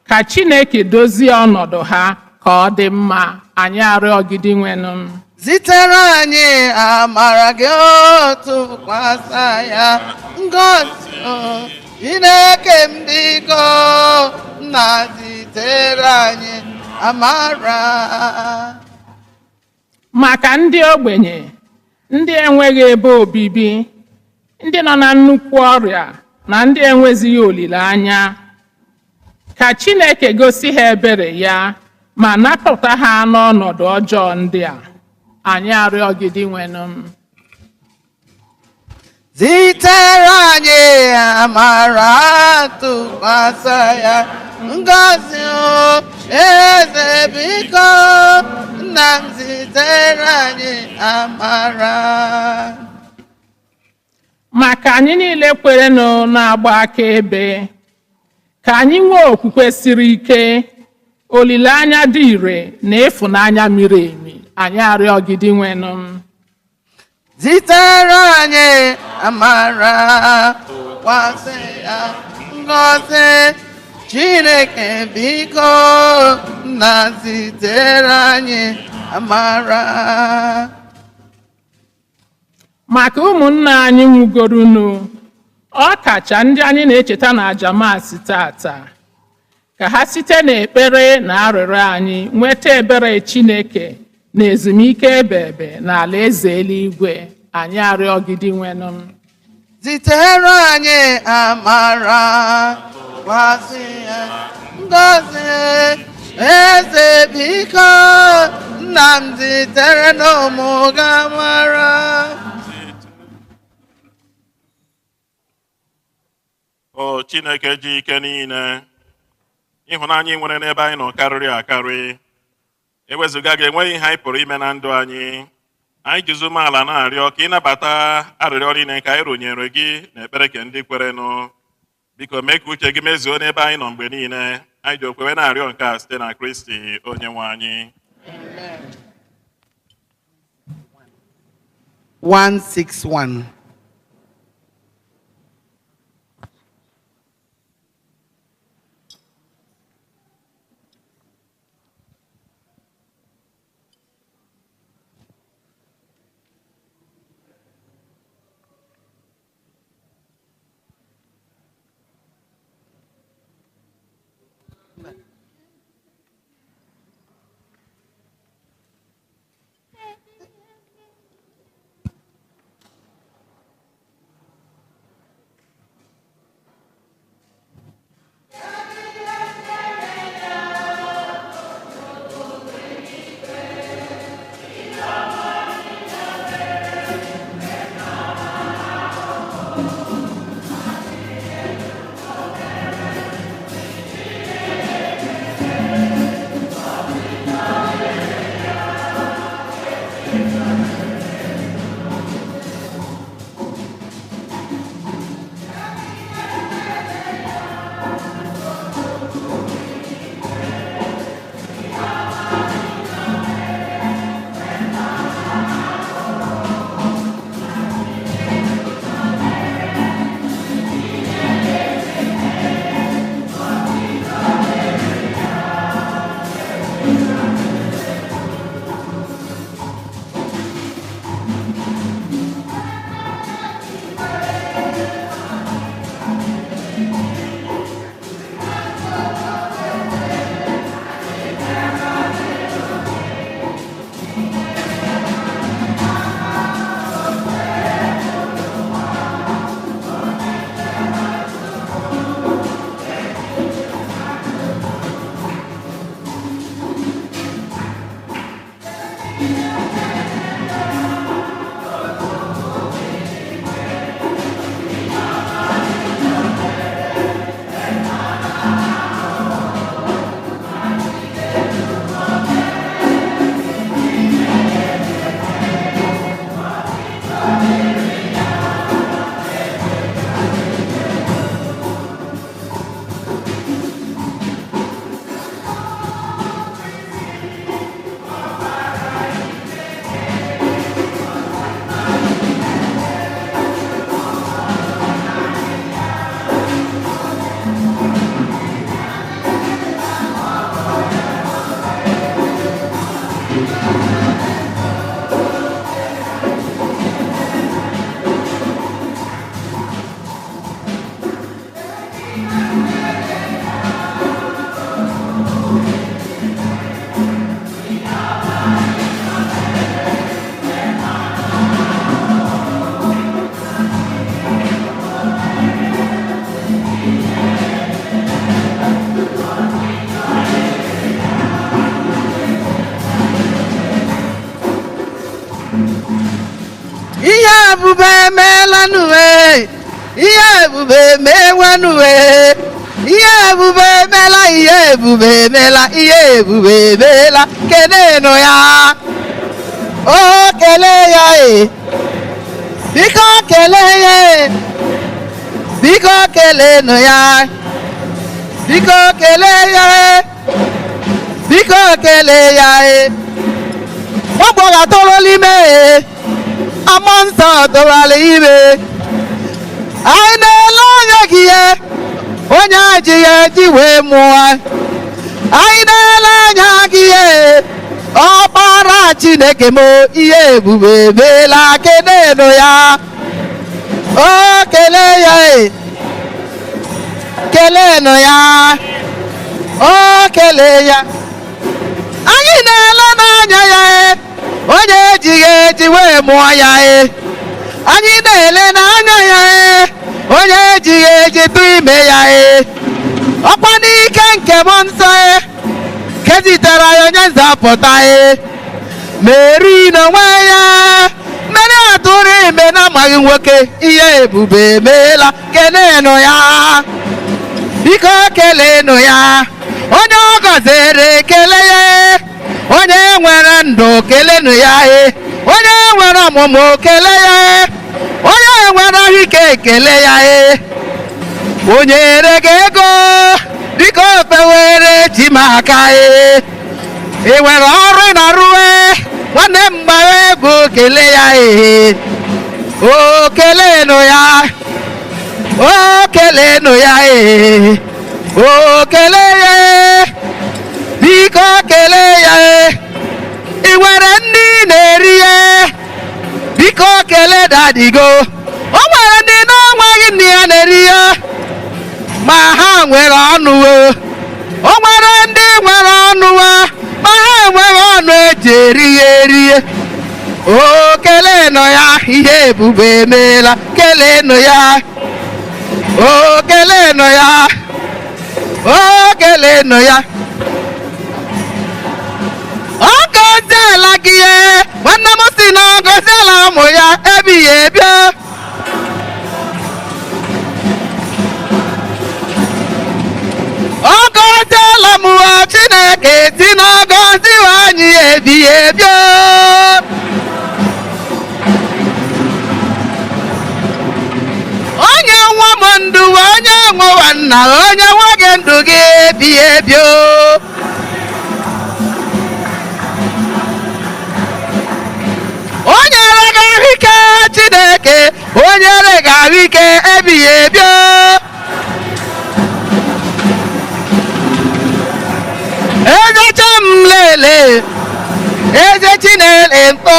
S1: ka Chineke dozie ọnọdụ ha ka ọ dị mma, anyị arịọ gị dị nwenụ m.
S2: zitere anyị amara gị tụkwasị ya ngọzi Chineke m biko nna zitere anyị amara.
S5: maka ndị ogbenye, ndị enweghị ebe obibi, ndị nọ na nnukwu ọrịa na ndị enwezighị olileanya, ka Chineke gosi ha ebere ya ma napụta ha n'ọnọdụ ọjọọ ndị a, anyị arịọ gị dị nwenụ.
S2: Zitere anyị amara tụkwasị ya ngọzi eze biko nna m zitere anyị amara.
S5: maka anyị niile kwerenụ na-agba akaebe, ka anyị nwee okwukwe siri ike, olileanya dị ire na ịfụnanya miri emi, anyị arịọ gị dị nwenụ.
S2: Zitere anyị amara tụkwasị ya ngọzi Chineke biko nna zitere anyị amara.
S5: maka ụmụnna anyị nwụgorunu, ọ kacha ndị anyị na-echeta na ajamasị tata, ka ha site n'ekpere na arịrịọ anyị nweta ebere Chineke na ezumike ebe na alaeze eluigwe, anyị arịọ gị dị nwenụ.
S2: Zitere anyị amara tụkwasị ya ngọzi eze biko nna m zitere n'ụmụ gị amara.
S4: O Chineke ji ike niile, ịhụnanya ị nwere n'ebe anyị nọ karịrị akarị. Ewezụga gị enweghị ihe anyị pụrụ ime na ndụ anyị. Anyị jizi umeala na-arịọ ka ị nabata arịrịọ niile nke anyị rụnyere gị na ekpere ke ndị kwerenụ. Biko mee ka uche gị mezuo n'ebe anyị nọ mgbe niile. Anyị ji okwewe na-arịọ nke a site na Kristi onye nwe anyị.
S2: 161. ihe ebube emeela n'uwe, ihe ebube emewa n'uwe, ihe ebube emeela, ihe ebube emeela, ihe ebube emeela, kelenụ ya, o kelee ya, biko kelee ya, biko kelenụ ya, biko kelee ya, biko kelee ya, ọgbọga tọrọla ime, amọ nsọ tọrọla ime, anyị na-ele anya gị ihe onye ajighị eji wee mụọ, anyị na-ele anya gị ihe ọkpara Chineke m, ihe ebube emeela, kelenụ ya, o kelee ya, kelenụ ya, o kelee ya, anyị na-ele n'anya ya onye ejighị eji wee mụọ ya, anyị na-ele n'anya ya onye ejighị eji tụ ime ya, ọkwa n'ike nke mmụọ nsọ kezitere ya onye nzọpụta, Meri n'onwe ya mmeri atụrụ ime na-amaghị nwoke, ihe ebube emeela, kelenụ ya, biko kelenụ ya, onye ọ gọziri kele ya, onye nwere ndụ kelenụ ya, onye nwere ọmụmụ kele ya, onye nwere ahụike kele ya, onye nyere gị ego dịka ofe were chi m aka, ị nwere ọrụ ị na-arụwe nwanne m gbara ego kele ya, o kelenụ ya, o kelenụ ya, o kelee ya, biko kelee ya, ị nwere ndị na-eri ya, biko kelee dadigo, o nwere ndị na-enweghị ndị ya na-eri ya ma ha nwere ọnụ, o nwere ndị nwere ọnụ ma ha enweghị ọnụ eji eri ya eri, o kelenụ ya, ihe ebube emeela, kelenụ ya, o kelenụ ya, o kelenụ ya, ọ gọziela gị nwanne m si na ọ gọziela ụmụ ya ebighị ebi, ọ gọziela m Chineke si na ọ gọziwa anyị ebighị ebi, onye nwa m ndụ, onye nwewa nna, onye nwe gị ndụ gị ebighị ebi, onye rega ahụike Chineke, onye rega ahụike ebighị ebi, ezeche m lele, eze Chineke mkpọ,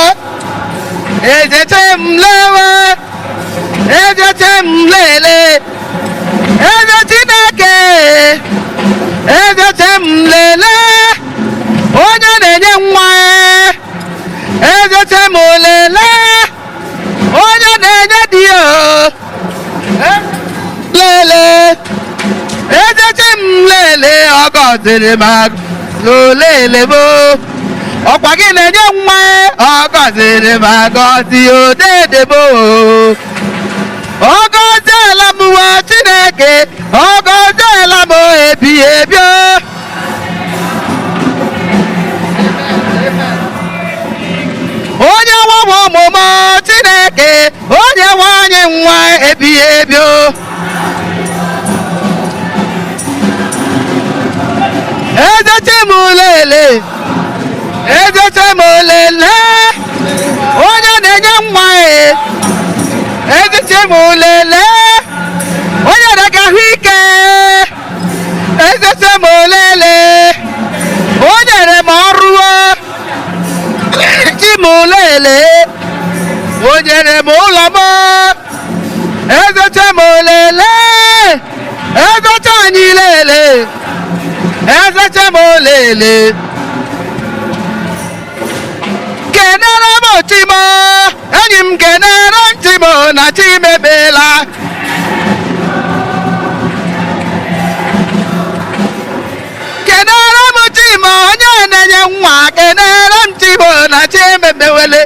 S2: ezeche m lewe, ezeche m lele, eze Chineke, ezeche m lele, onye na-enye nwa, ezeche m lele, onye na-enye di lele, ezeche m lele, ọ gọziri m olele m, ọkwa gị na-enye nwa, ọ gọziri m agọzi odede m, ọ gọziela m Chineke, ọ gọziela m ebighị ebi, onye nwe m ọmụmụ Chineke, onye nwe anyị nwa ebighị ebi, ezeche m lele, ezeche m lele, onye na-enye nwa, ezeche m lele, onye na-aga ahụike, ezeche m lele, o nyere m ọrụ, chi m lele, o nyere m ụlọ m, ezeche m lele, ezeche anyị lele, ezeche m lele, kenere m chi m, enyi m kenere chi m na chi mebela, kenere m chi m onye na-enye nwa, kenere m chi m na chi emebewele,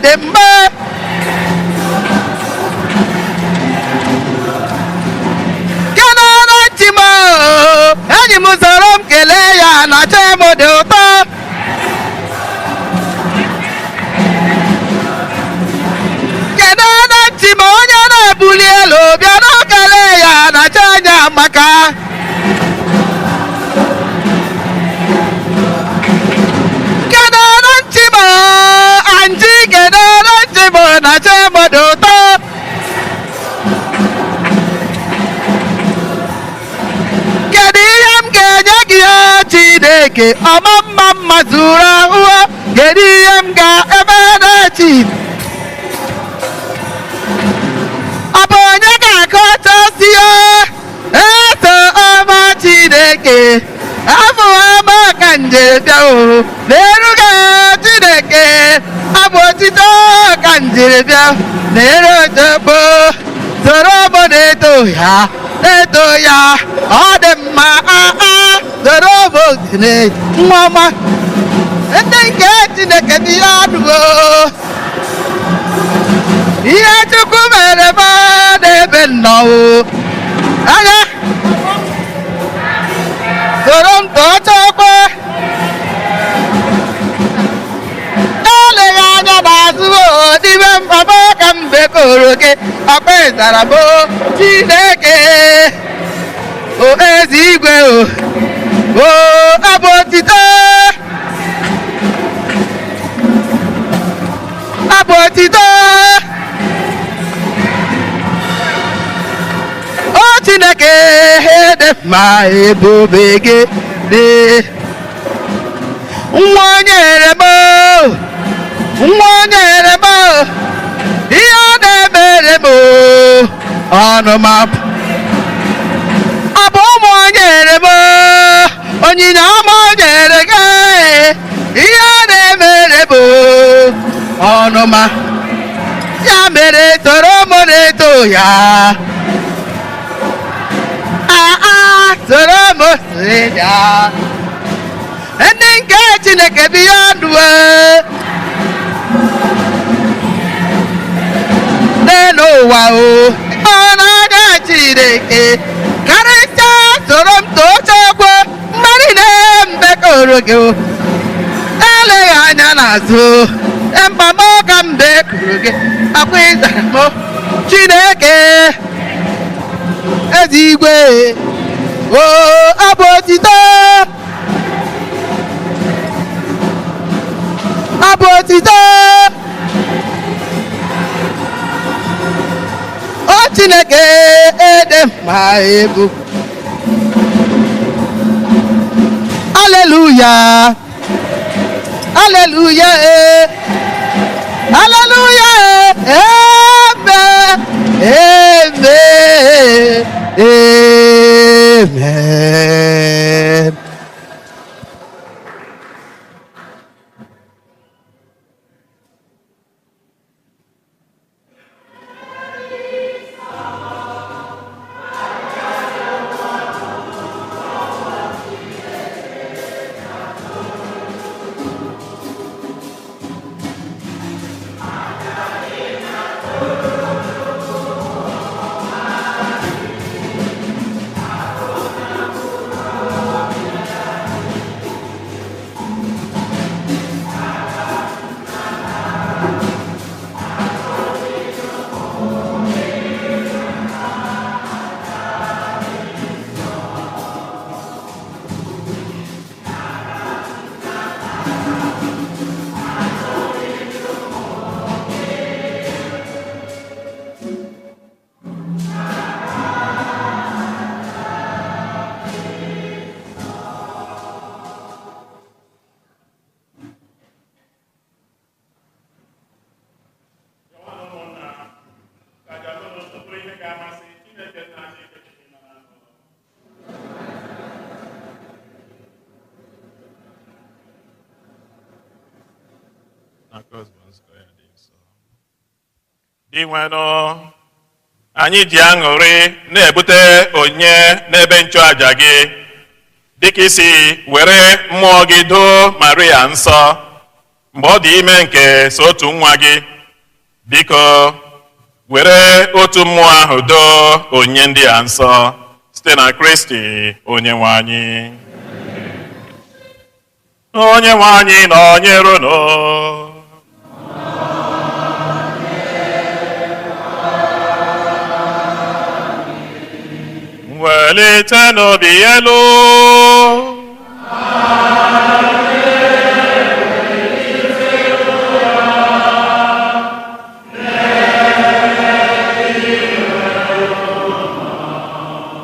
S2: dị mma. Kenara ntị m enyi m soro m kelee ya na chi m dị ụtọ. Kenara ntị m onye na-ebuli elu bịa na kelee ya na chi anya amaka. Kenara ntị m anji kenara ntị m na chi m dị ụtọ. Kedu ihe m ga-enye gị ya Chineke ọma mma mma zuru ahụ? Kedu ihe m ga-eme n'echi? Ọ bụ onye ga-akọchasị ya eso ọma Chineke afọ ọma ka njiribịa o na-eruga Chineke abụ otito ka njiribịa na-eru ojogbo soro m na-eto ya na-eto ya ọ dị mma soro m ogene nwa ọma ndị nke Chineke dị ya ọdụgo ihe Chukwu mere m n'ebe nnọọ anya soro m tochakwa eleghị anya n'azụ n'ime mkpama ka m bekọrọ gị akpa ịzara m Chineke o ezi igwe o abụ otito abụ otito o Chineke dị mma ebube gị dị nwa nyere m ihe ọ na-emere m ọnụ m ọ bụ ụmụ nyere m onyinye ọma nyere gị ihe ọ na-emere m ọnụ m ya mere soro m na-eto ya soro m ya ndị nke Chineke bi ya ndụ n'elu ụwa ọ na-aga Chineke karịsịa soro m tochakwa mmadụ na-embekọrọ gị eleghị anya n'azụ mkpama ka m bekọrọ gị akwa ịzara m Chineke ezi igwe o abụ otito abụ otito o Chineke ede mma ebu aleluya aleluya aleluya amen amen amen.
S4: Dị nwenụ, anyị ji aṅụrị na-ebute onyinye n'ebe nchụaja gị dịka isi were mmụọ gị doo Maria nsọ mgbe ọ dị ime nke so otu nwa gị biko were otu mmụọ ahụ doo onyinye ndị a nsọ site na Kristi onyenwe anyị. Onyenwe anyị nọnyerenụ. Welite n'obi elu.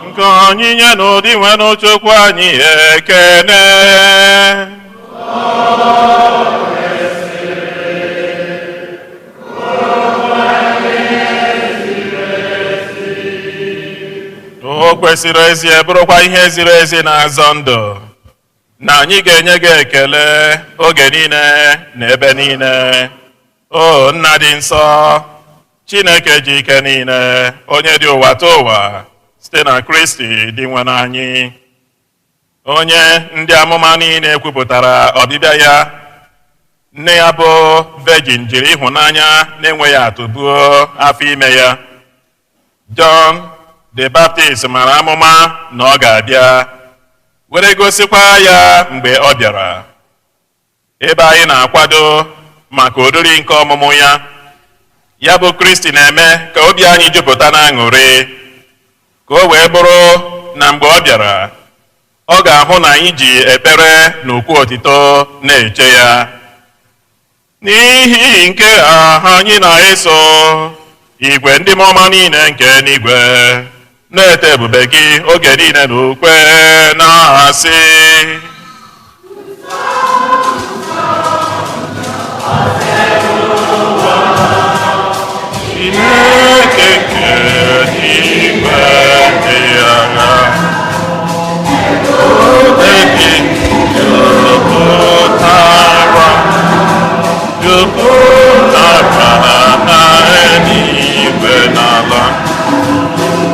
S4: Nke anyị nye n'ụdị nwe n'Chukwu anyị ekene. O kwesịrị ezi bụrụkwa ihe ziri ezi na-azọ ndụ na anyị ga-enye gị ekele oge niile na ebe niile. O nna dị nsọ, Chineke ji ike niile, onye dị ụwa tụ ụwa site na Kristi dị nwe n'anyị, onye ndị amụma niile kwupụtara ọbịbịa ya. Nne ya bụ Virgin jiri ịhụnanya na-enweghị atụ buo afọ ime ya. John the Baptist mara amụma na ọ ga-abịa, were gosikwa ya mgbe ọ bịara. Ebe anyị na-akwado maka oriri nke ọmụmụ ya, ya bụ Kristi na-eme ka obi anyị jupụta na aṅụrị, ka o wee bụrụ na mgbe ọ bịara ọ ga-ahụ na anyị ji ekpere na okwu otito na-eche ya. N'ihi nke a anyị na-eso igwe ndị mmụọ niile nke n'igwe na-ete ebube gị oge niile n'ukwe na-asị, Chineke nke n'igwe dị agha, oge gị jupụtara na eluigwe n'ala.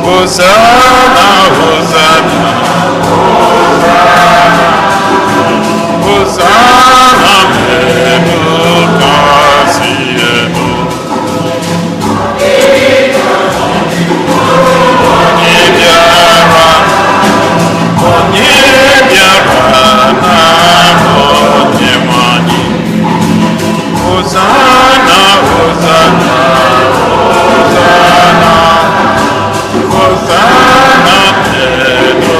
S4: Hosanna, Hosanna, Hosanna n'elu kasị elu. Onye bịara n'aha Onyenwe anyị. Hosanna, Hosanna, Hosanna, Hosanna n'elu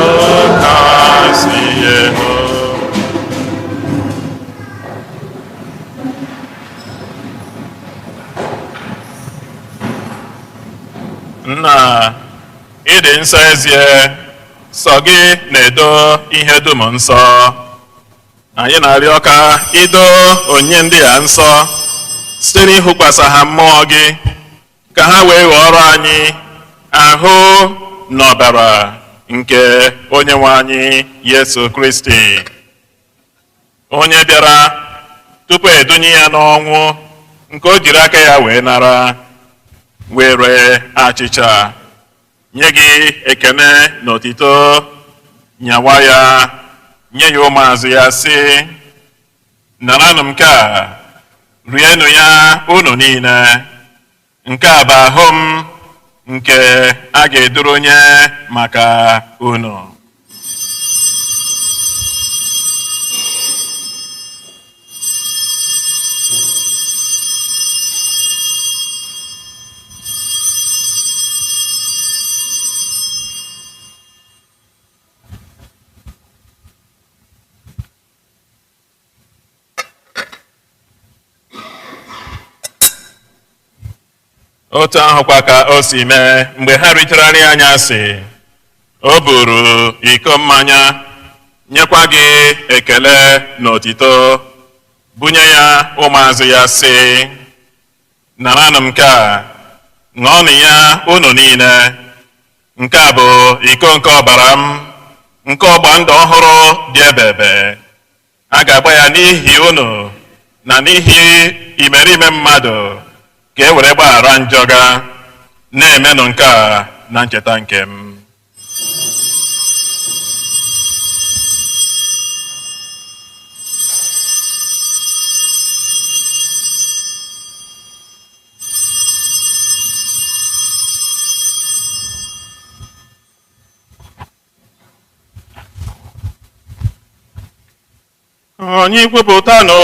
S4: kasị elu. Nna, ịdị nsọ ezie, sọ gị na-edo ihe dum nsọ. Anyị na-arịọ ka ido onyinye ndị a nsọ site n'ịhụkwasị ha mmụọ gị, ka ha wee ghọrọ anyị ahụ na ọbara nke Onyenwe anyị Yesu Kristi, onye bịara tupu edunye ya n'ọnwụ, nke o jiri aka ya wee nara, were achịcha nye gị ekene na otito, nyawa ya, nye ya ụmụazụ ya sị, naranụ nke a, rienụ ya unu niile, nke a bụ ahụ m nke a ga-eduru onye maka unu. Otu ahụkwa ka o si mee mgbe ha richara nri anyasị, o buru iko mmanya, nyekwa gị ekele na otito, bunye ya ụmụazụ ya sị, naranụ nke a, ṅụọnụ ya unu niile, nke a bụ iko nke ọbara m, nke ọgba ndụ ọhụrụ dị ebebe. A ga-agba ya n'ihi unu na n'ihi imerime mmadụ, ka e were gbaghara njọ ga. Na-emenụ nke a na ncheta nke m. onye kwupụtanụ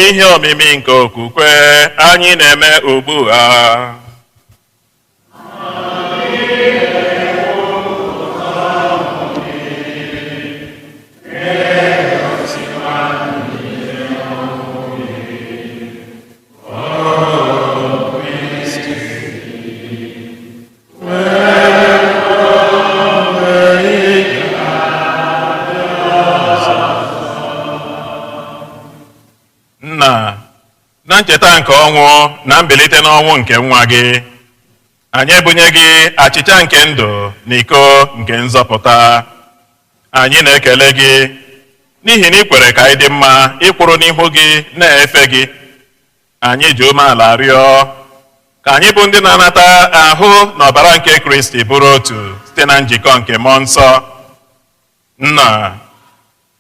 S4: ihe omimi nke okwukwe anyị na-eme ugbu a. Na ncheta nke ọnwụ na mbilite n'ọnwụ nke nwa gị, anyị ebunye gị achịcha nke ndụ na iko nke nzọpụta. Anyị na-ekele gị n'ihi na ị kwere ka anyị dị mma ịkwụrụ n'ihu gị na-efe gị. Anyị ji umeala rịọ ka anyị bụ ndị na-anata ahụ na ọbara nke Kristi bụrụ otu site na njikọ nke mmụọ nsọ. Nna,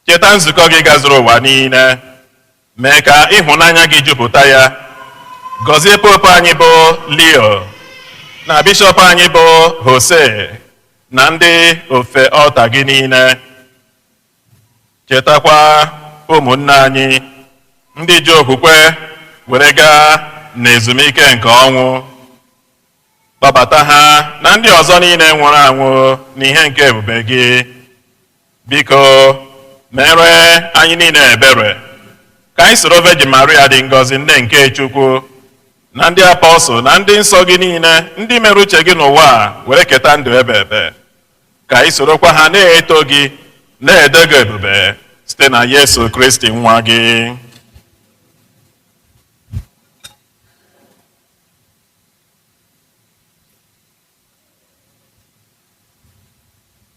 S4: cheta nzukọ gị gazuru ụwa niile, mee ka ịhụnanya gị jupụta ya. Gọzie pope anyị bụ Leo na bishọp anyị bụ Jose na ndị ofe ọlta gị niile. Chetakwa ụmụnne anyị ndị ji okwukwe were gaa n'ezumike nke ọnwụ. Kpọbata ha na ndị ọzọ niile nwụrụ anwụ n'ihe nke ebube gị. Biko mere anyị niile ebere ka anyị soro Virgin Maria dị ngọzi nne nke Chukwu na ndị apọstụl na ndị nsọ gị niile ndị mere uche gị n'ụwa were keta ndụ ebe ebe. Ka anyị sorokwa ha na-eto gị na-edo gị ebube site na Yesu Kristi nwa gị.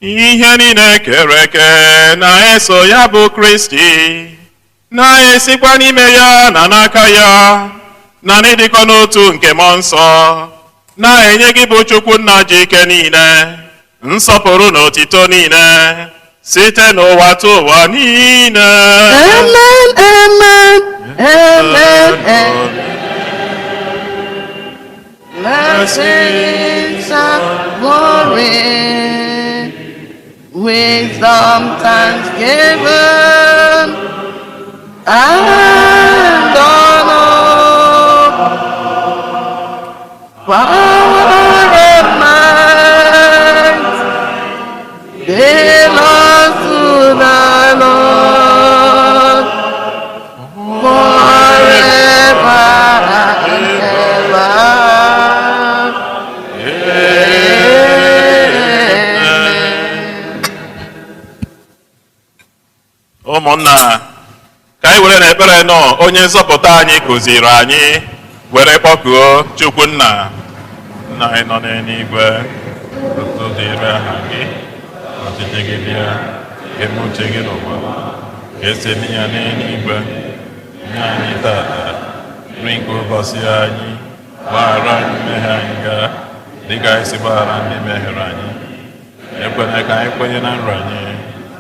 S4: Ihe niile kere eke na-eso ya bụ Kristi, na-esikwa n'ime ya na n'aka ya na n'ịdịkọ n'otu nke mmụọ nsọ, na-enye gị bụ Chukwu Nna ji ike niile, nsọpụrụ na otito niile site n'ụwa tụ ụwa niile.
S2: Amen, amen, amen, amen. Blessings and glory, wisdom, thanksgiving, and honor, power and might belongs to the Lord forever and ever.
S4: Ụmụnna, ka anyị were n'ekpere nọ onye nzọpụta anyị kụziri anyị were kpọkuo Chukwu Nna. Nna anyị nọ n'eluigwe, ụtụtụ dịrị aha gị, ọchịchị gị bịa, eme uche gị n'ụwa ka esi eme ya n'eluigwe. Nye anyị tata nri nke ụbọchị anyị, gbaghara anyị mmehie anyị gaa dịka anyị si gbaghara ndị mehiere anyị. Ekwela ka anyị kwenye na nranye,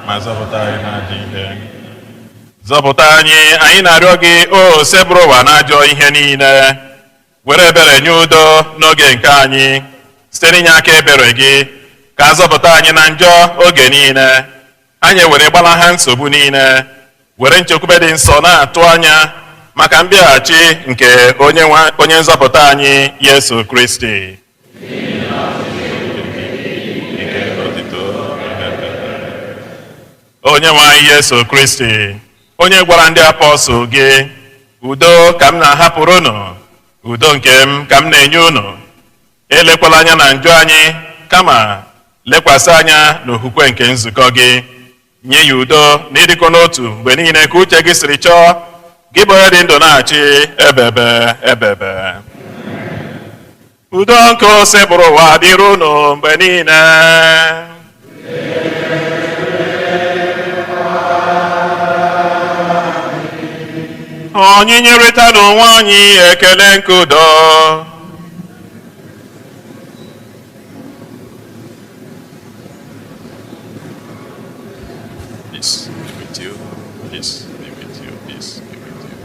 S4: ma zọpụta anyị n'ajọ ihe. Zọpụta anyị na-arịọ gị o sebụrụ ụwa n'ajọ ihe niile. Were ebere nye udo n'oge nke anyị site n'inye aka ebere gị, ka azọpụta anyị na njọ oge niile. Anyị were gbalaha nsogbu niile, were nchekwube dị nsọ na-atụ anya maka mbịaghachi nke onye nzọpụta anyị Yesu Kristi. Onye nwe anyị Yesu Kristi, onye gwara ndị apọstụl gị, udo ka m na-ahapụrụ unu, udo nke m ka m na-enye unu. Elekwala anya na njọ anyị, kama lekwasị anya n'okwukwe nke nzukọ gị. Nye ya udo na ịdịkọ n'otu mgbe niile ka uche gị siri chọọ, gị bụ onye dị ndụ na-achị ebebe ebebe. Udo nke osebụrụ ụwa dịrị unu mgbe niile. Anyị nyerịta n'onwe anyị ekele nke udo. Peace be with you. Peace be with you. Peace be with you.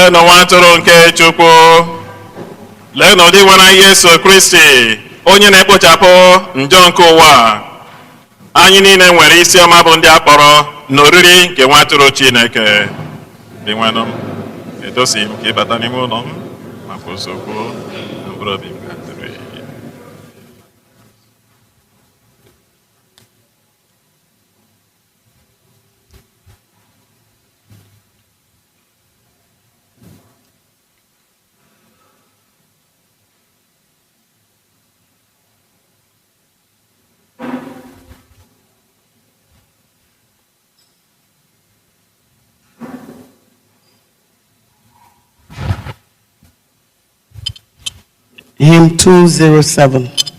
S4: lee na nwa atụrụ nke Chukwu, lee na ụdị nwere Yesu Kristi, onye na-ekpochapụ njọ nke ụwa. Anyị niile nwere isi ọma bụ ndị akpọrọ n'oriri nke nwa atụrụ Chineke. Dị nwanụ m, edosighị m ka ịbata n'ime ụlọ m maka nsogbu na mkpụrụ obi m ga-atụrụ ihe.
S6: Hymn 207.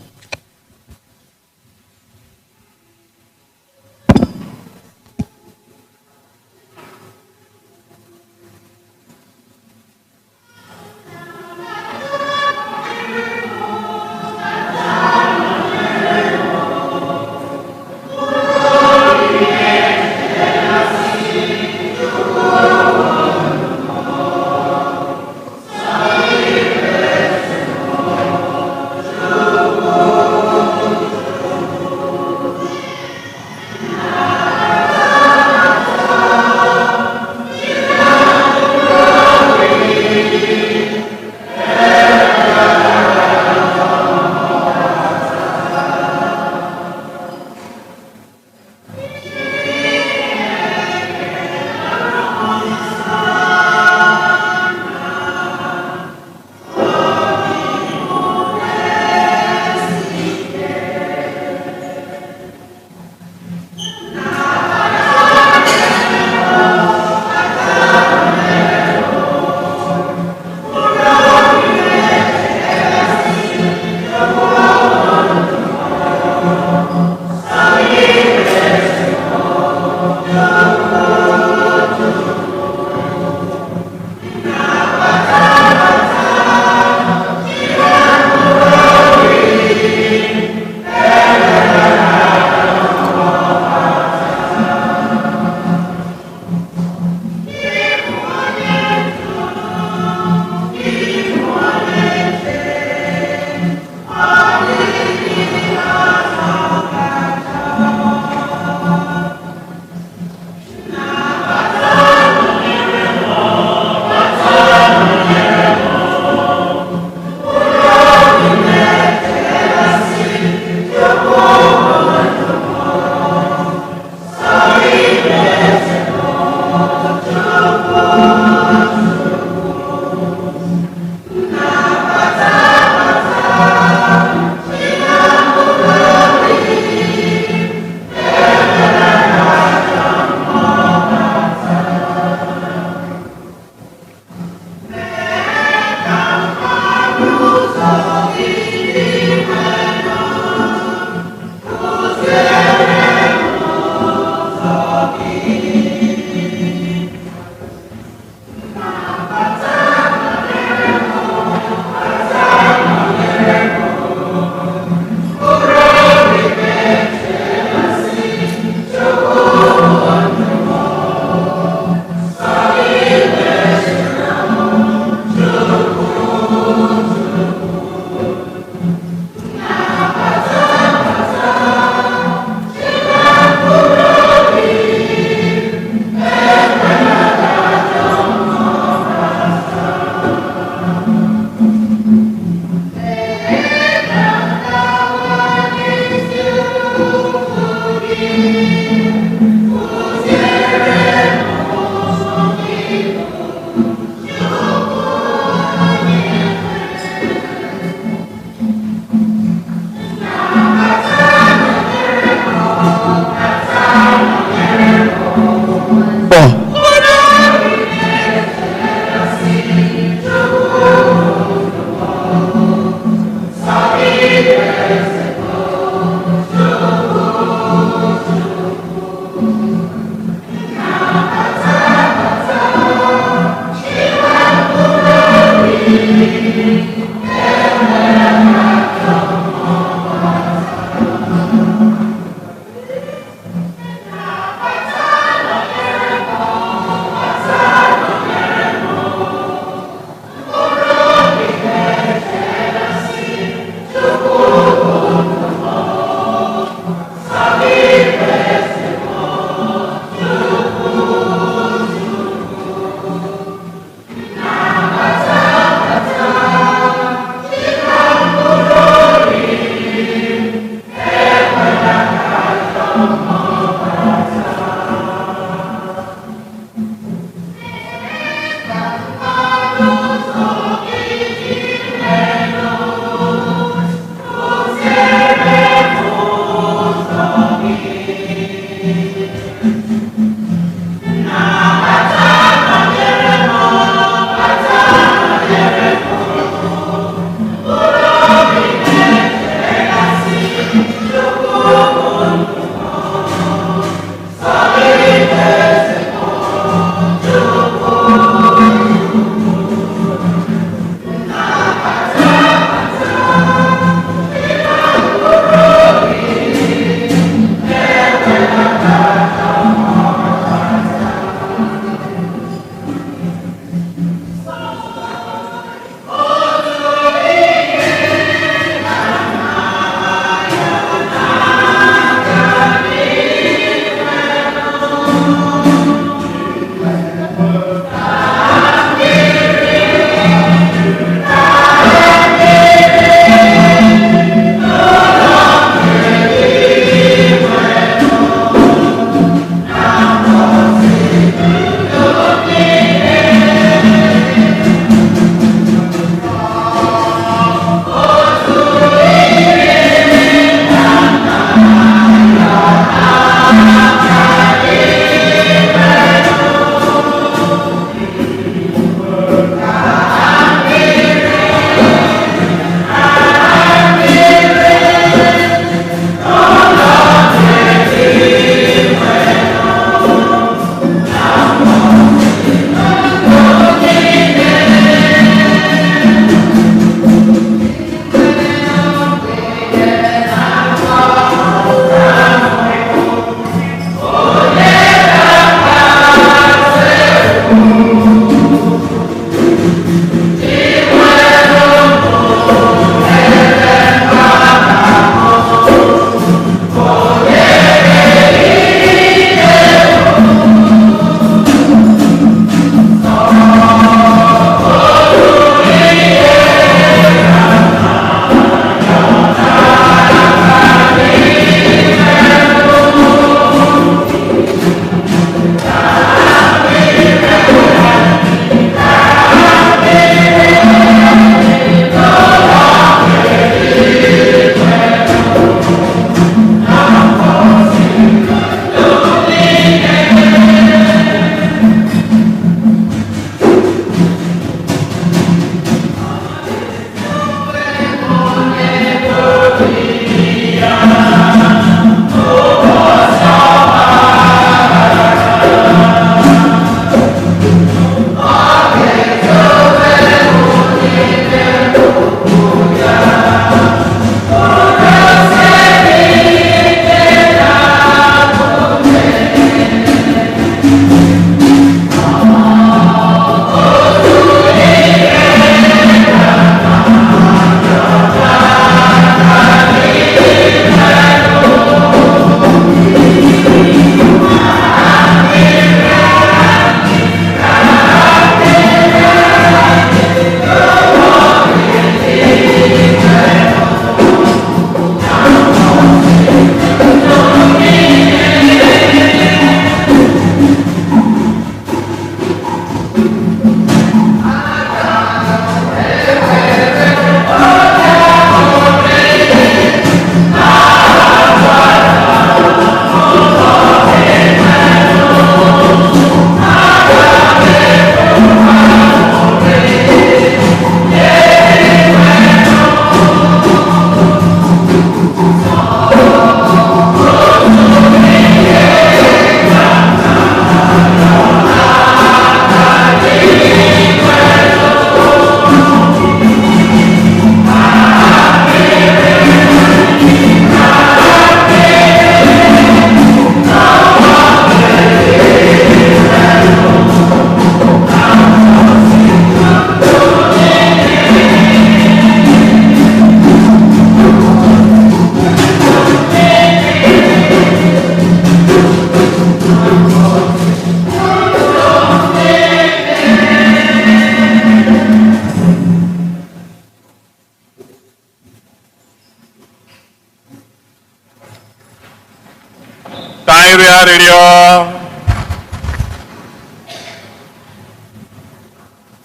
S4: anyị rịọ arịrịọ.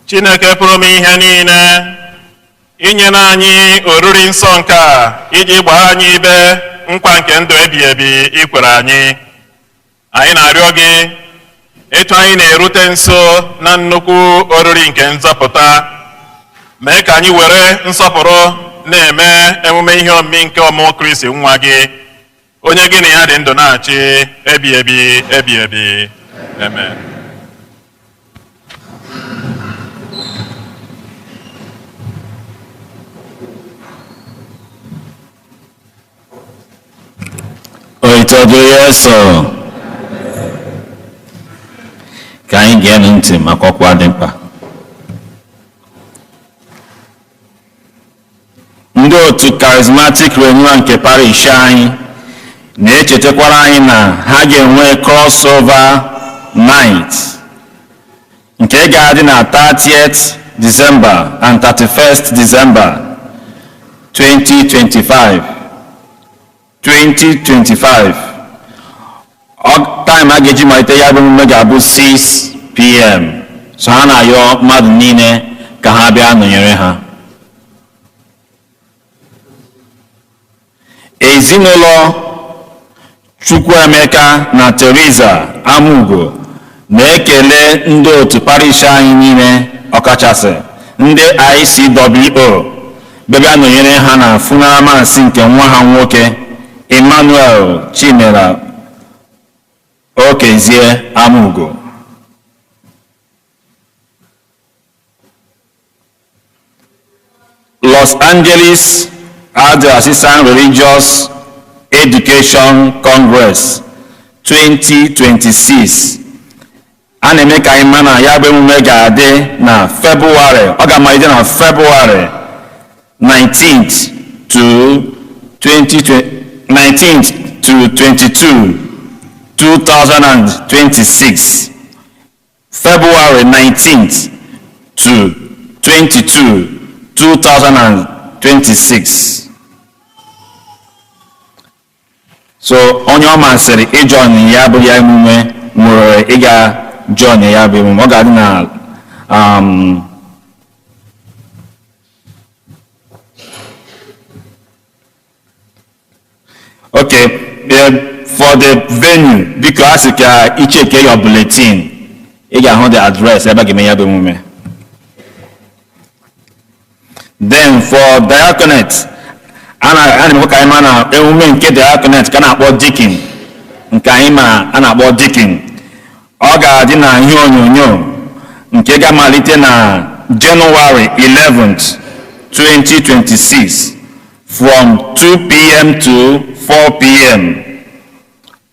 S4: Chineke pụrụ m ihe niile, inyere anyị oriri nsọ nke a iji gbaa anyị ibe nkwa nke ndụ ebighị ebi ikwere anyị. Anyị na-arịọ gị etu anyị na-erute nso na nnukwu oriri nke nzọpụta, mee ka anyị were nsọpụrụ na-eme emume ihe omimi nke ọmụmụ Kristi nwa gị, onye gị na ya dị ndụ na-achị ebighị ebi ebighị ebi. Amen.
S7: Oitodo Yesu, ka anyị gee ntị maka ọkwa dị mkpa. Ndị otu Charismatic Renewal nke parish anyị na-echetakwara anyị na ha ga-enwe crossover night nke ga-adị na 30th December and 31st December 2025. Time a ga-eji malite ya bụ emume ga-abụ 6 p.m. So ha na-ayọ mmadụ niile ka ha bịa nọnyere ha. Ezinụlọ Chukwuemeka na Teresa Amugo na-ekele ndị otu parish anyị niile, ọkachasị ndị ICWO bịa nọnyere ha na funeral mass nke nwa ha nwoke Emmanuel Chimera Okezie Amugo. Los Angeles Adult Assistant Religious Education Congress 2026. A na-eme ka anyị ma na ya bụ emume ga-adị na Febụwarị, ọ ga-amalite na Febụwarị 19th to 22, 2026. February 19th to 22, 2026. So onye ọ masịrị ịjoin ya bụ ya emume nwere ịga join ya bụ emume. Ọ ga-adị na okay, for the venue, biko asị ka icheke your bulletin, ị ga-ahụ the address ebe a ga-eme ya bụ emume. Then for diaconate, a na-eme ka anyị ma na emume nke diaconate ka na-akpọ deacon, nke anyị ma a na-akpọ deacon. Ọ ga-adị na ihe onyonyo nke ga-amalite na January 11th, 2026 from 2 p.m. to 4 p.m.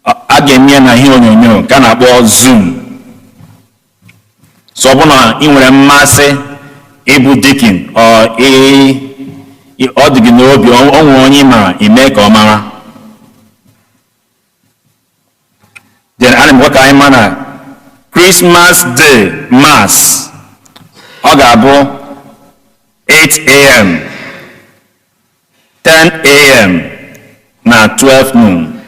S7: A ga-eme na ihe onyonyo ka na-akpọ Zoom. So ọ bụ na ị nwere mmasị ịbụ deacon ọ dị gị n'obi, o nwere onye ma ime ka ọ mara. Then a na-eme ka anyị ma na Christmas Day Mass ọ ga-abụ 8 a.m., 10 a.m. na 12 noon.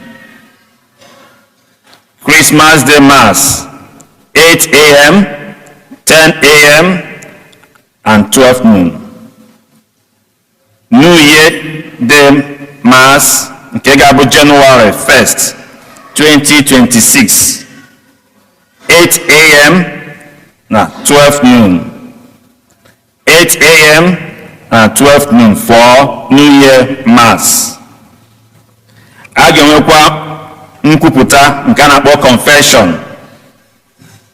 S7: Christmas Day Mass 8 a.m., 10 a.m. and 12 noon. New Year Day Mass nke ga-abụ January 1st, 2026 8 a.m. na 12 noon. 8 a.m. and 12 noon for New Year Mass. A ga-enwekwa nkwupụta nke a na-akpọ confession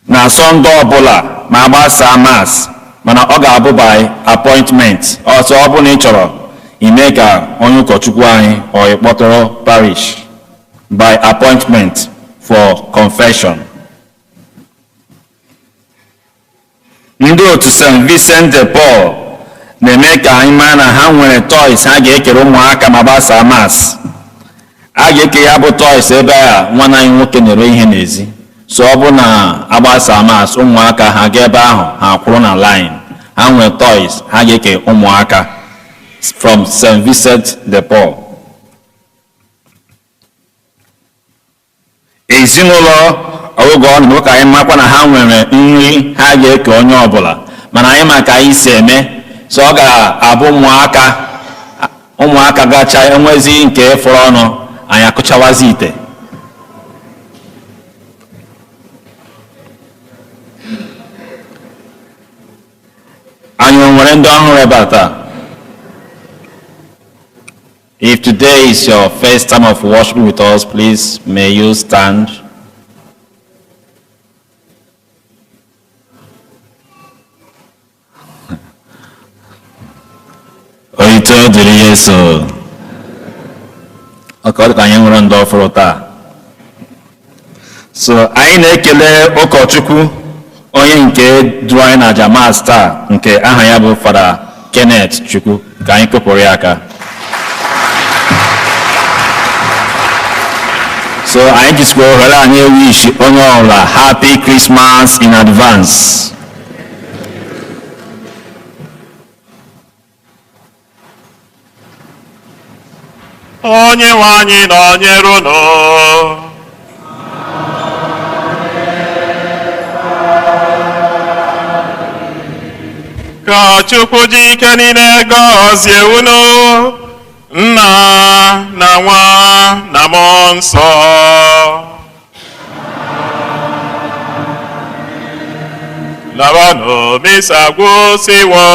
S7: na Sọnde ọbụla ma agbasaa Mass, mana ọ ga-abụ by appointment. Ọsọ ọ bụ na ị chọrọ ime ka onye ụkọchukwu anyị ọ ịkpọtụrụ parish by appointment for confession. Ndị otu St. Vincent de Paul na-eme ka anyị mara na ha nwere toys ha ga-ekere ụmụaka ma gbasaa Mass. A ga-eke ya bụ toys ebe a nwanne anyị nwoke na-ere ihe n'ezi. So ọ bụ na agbasa Mass, ụmụaka ha ga ebe ahụ ha kwụrụ na line, ha nwere toys ha ga-eke ụmụaka from St. Vincent de Paul. ezinụlọ oge ọ nọ ka anyị makwa na ha nwere nri ha ga-eke onye ọbụla mana anyị ma ka anyị si eme so ọ ga-abụ ụmụaka gacha enwezi nke fọrọ ọnụ anyị akụchawazi ite. Anyị nwere ndị ọhụrụ ebe a taa? If today is your first time of worshiping with us, please may you stand. Oito dịrị Yesu. Ọ dị ka anyị nwere ndị ọfụrụ taa. So anyị na-ekele ụkọchukwu onye nke duru anyị na Jamas taa nke aha ya bụ Fada Kenneth Chukwu ka anyị kụpụrụ ya aka. So anyị jisikwa ohere anyị wish onye ọbụla Happy Christmas in advance.
S4: Onye nwe anyị nọnyere unu. Ka Chukwu ji ike niile gọzie unu, Nna na Nwa na Mmụọ Nsọ. Labanụ misa gwụsịwo.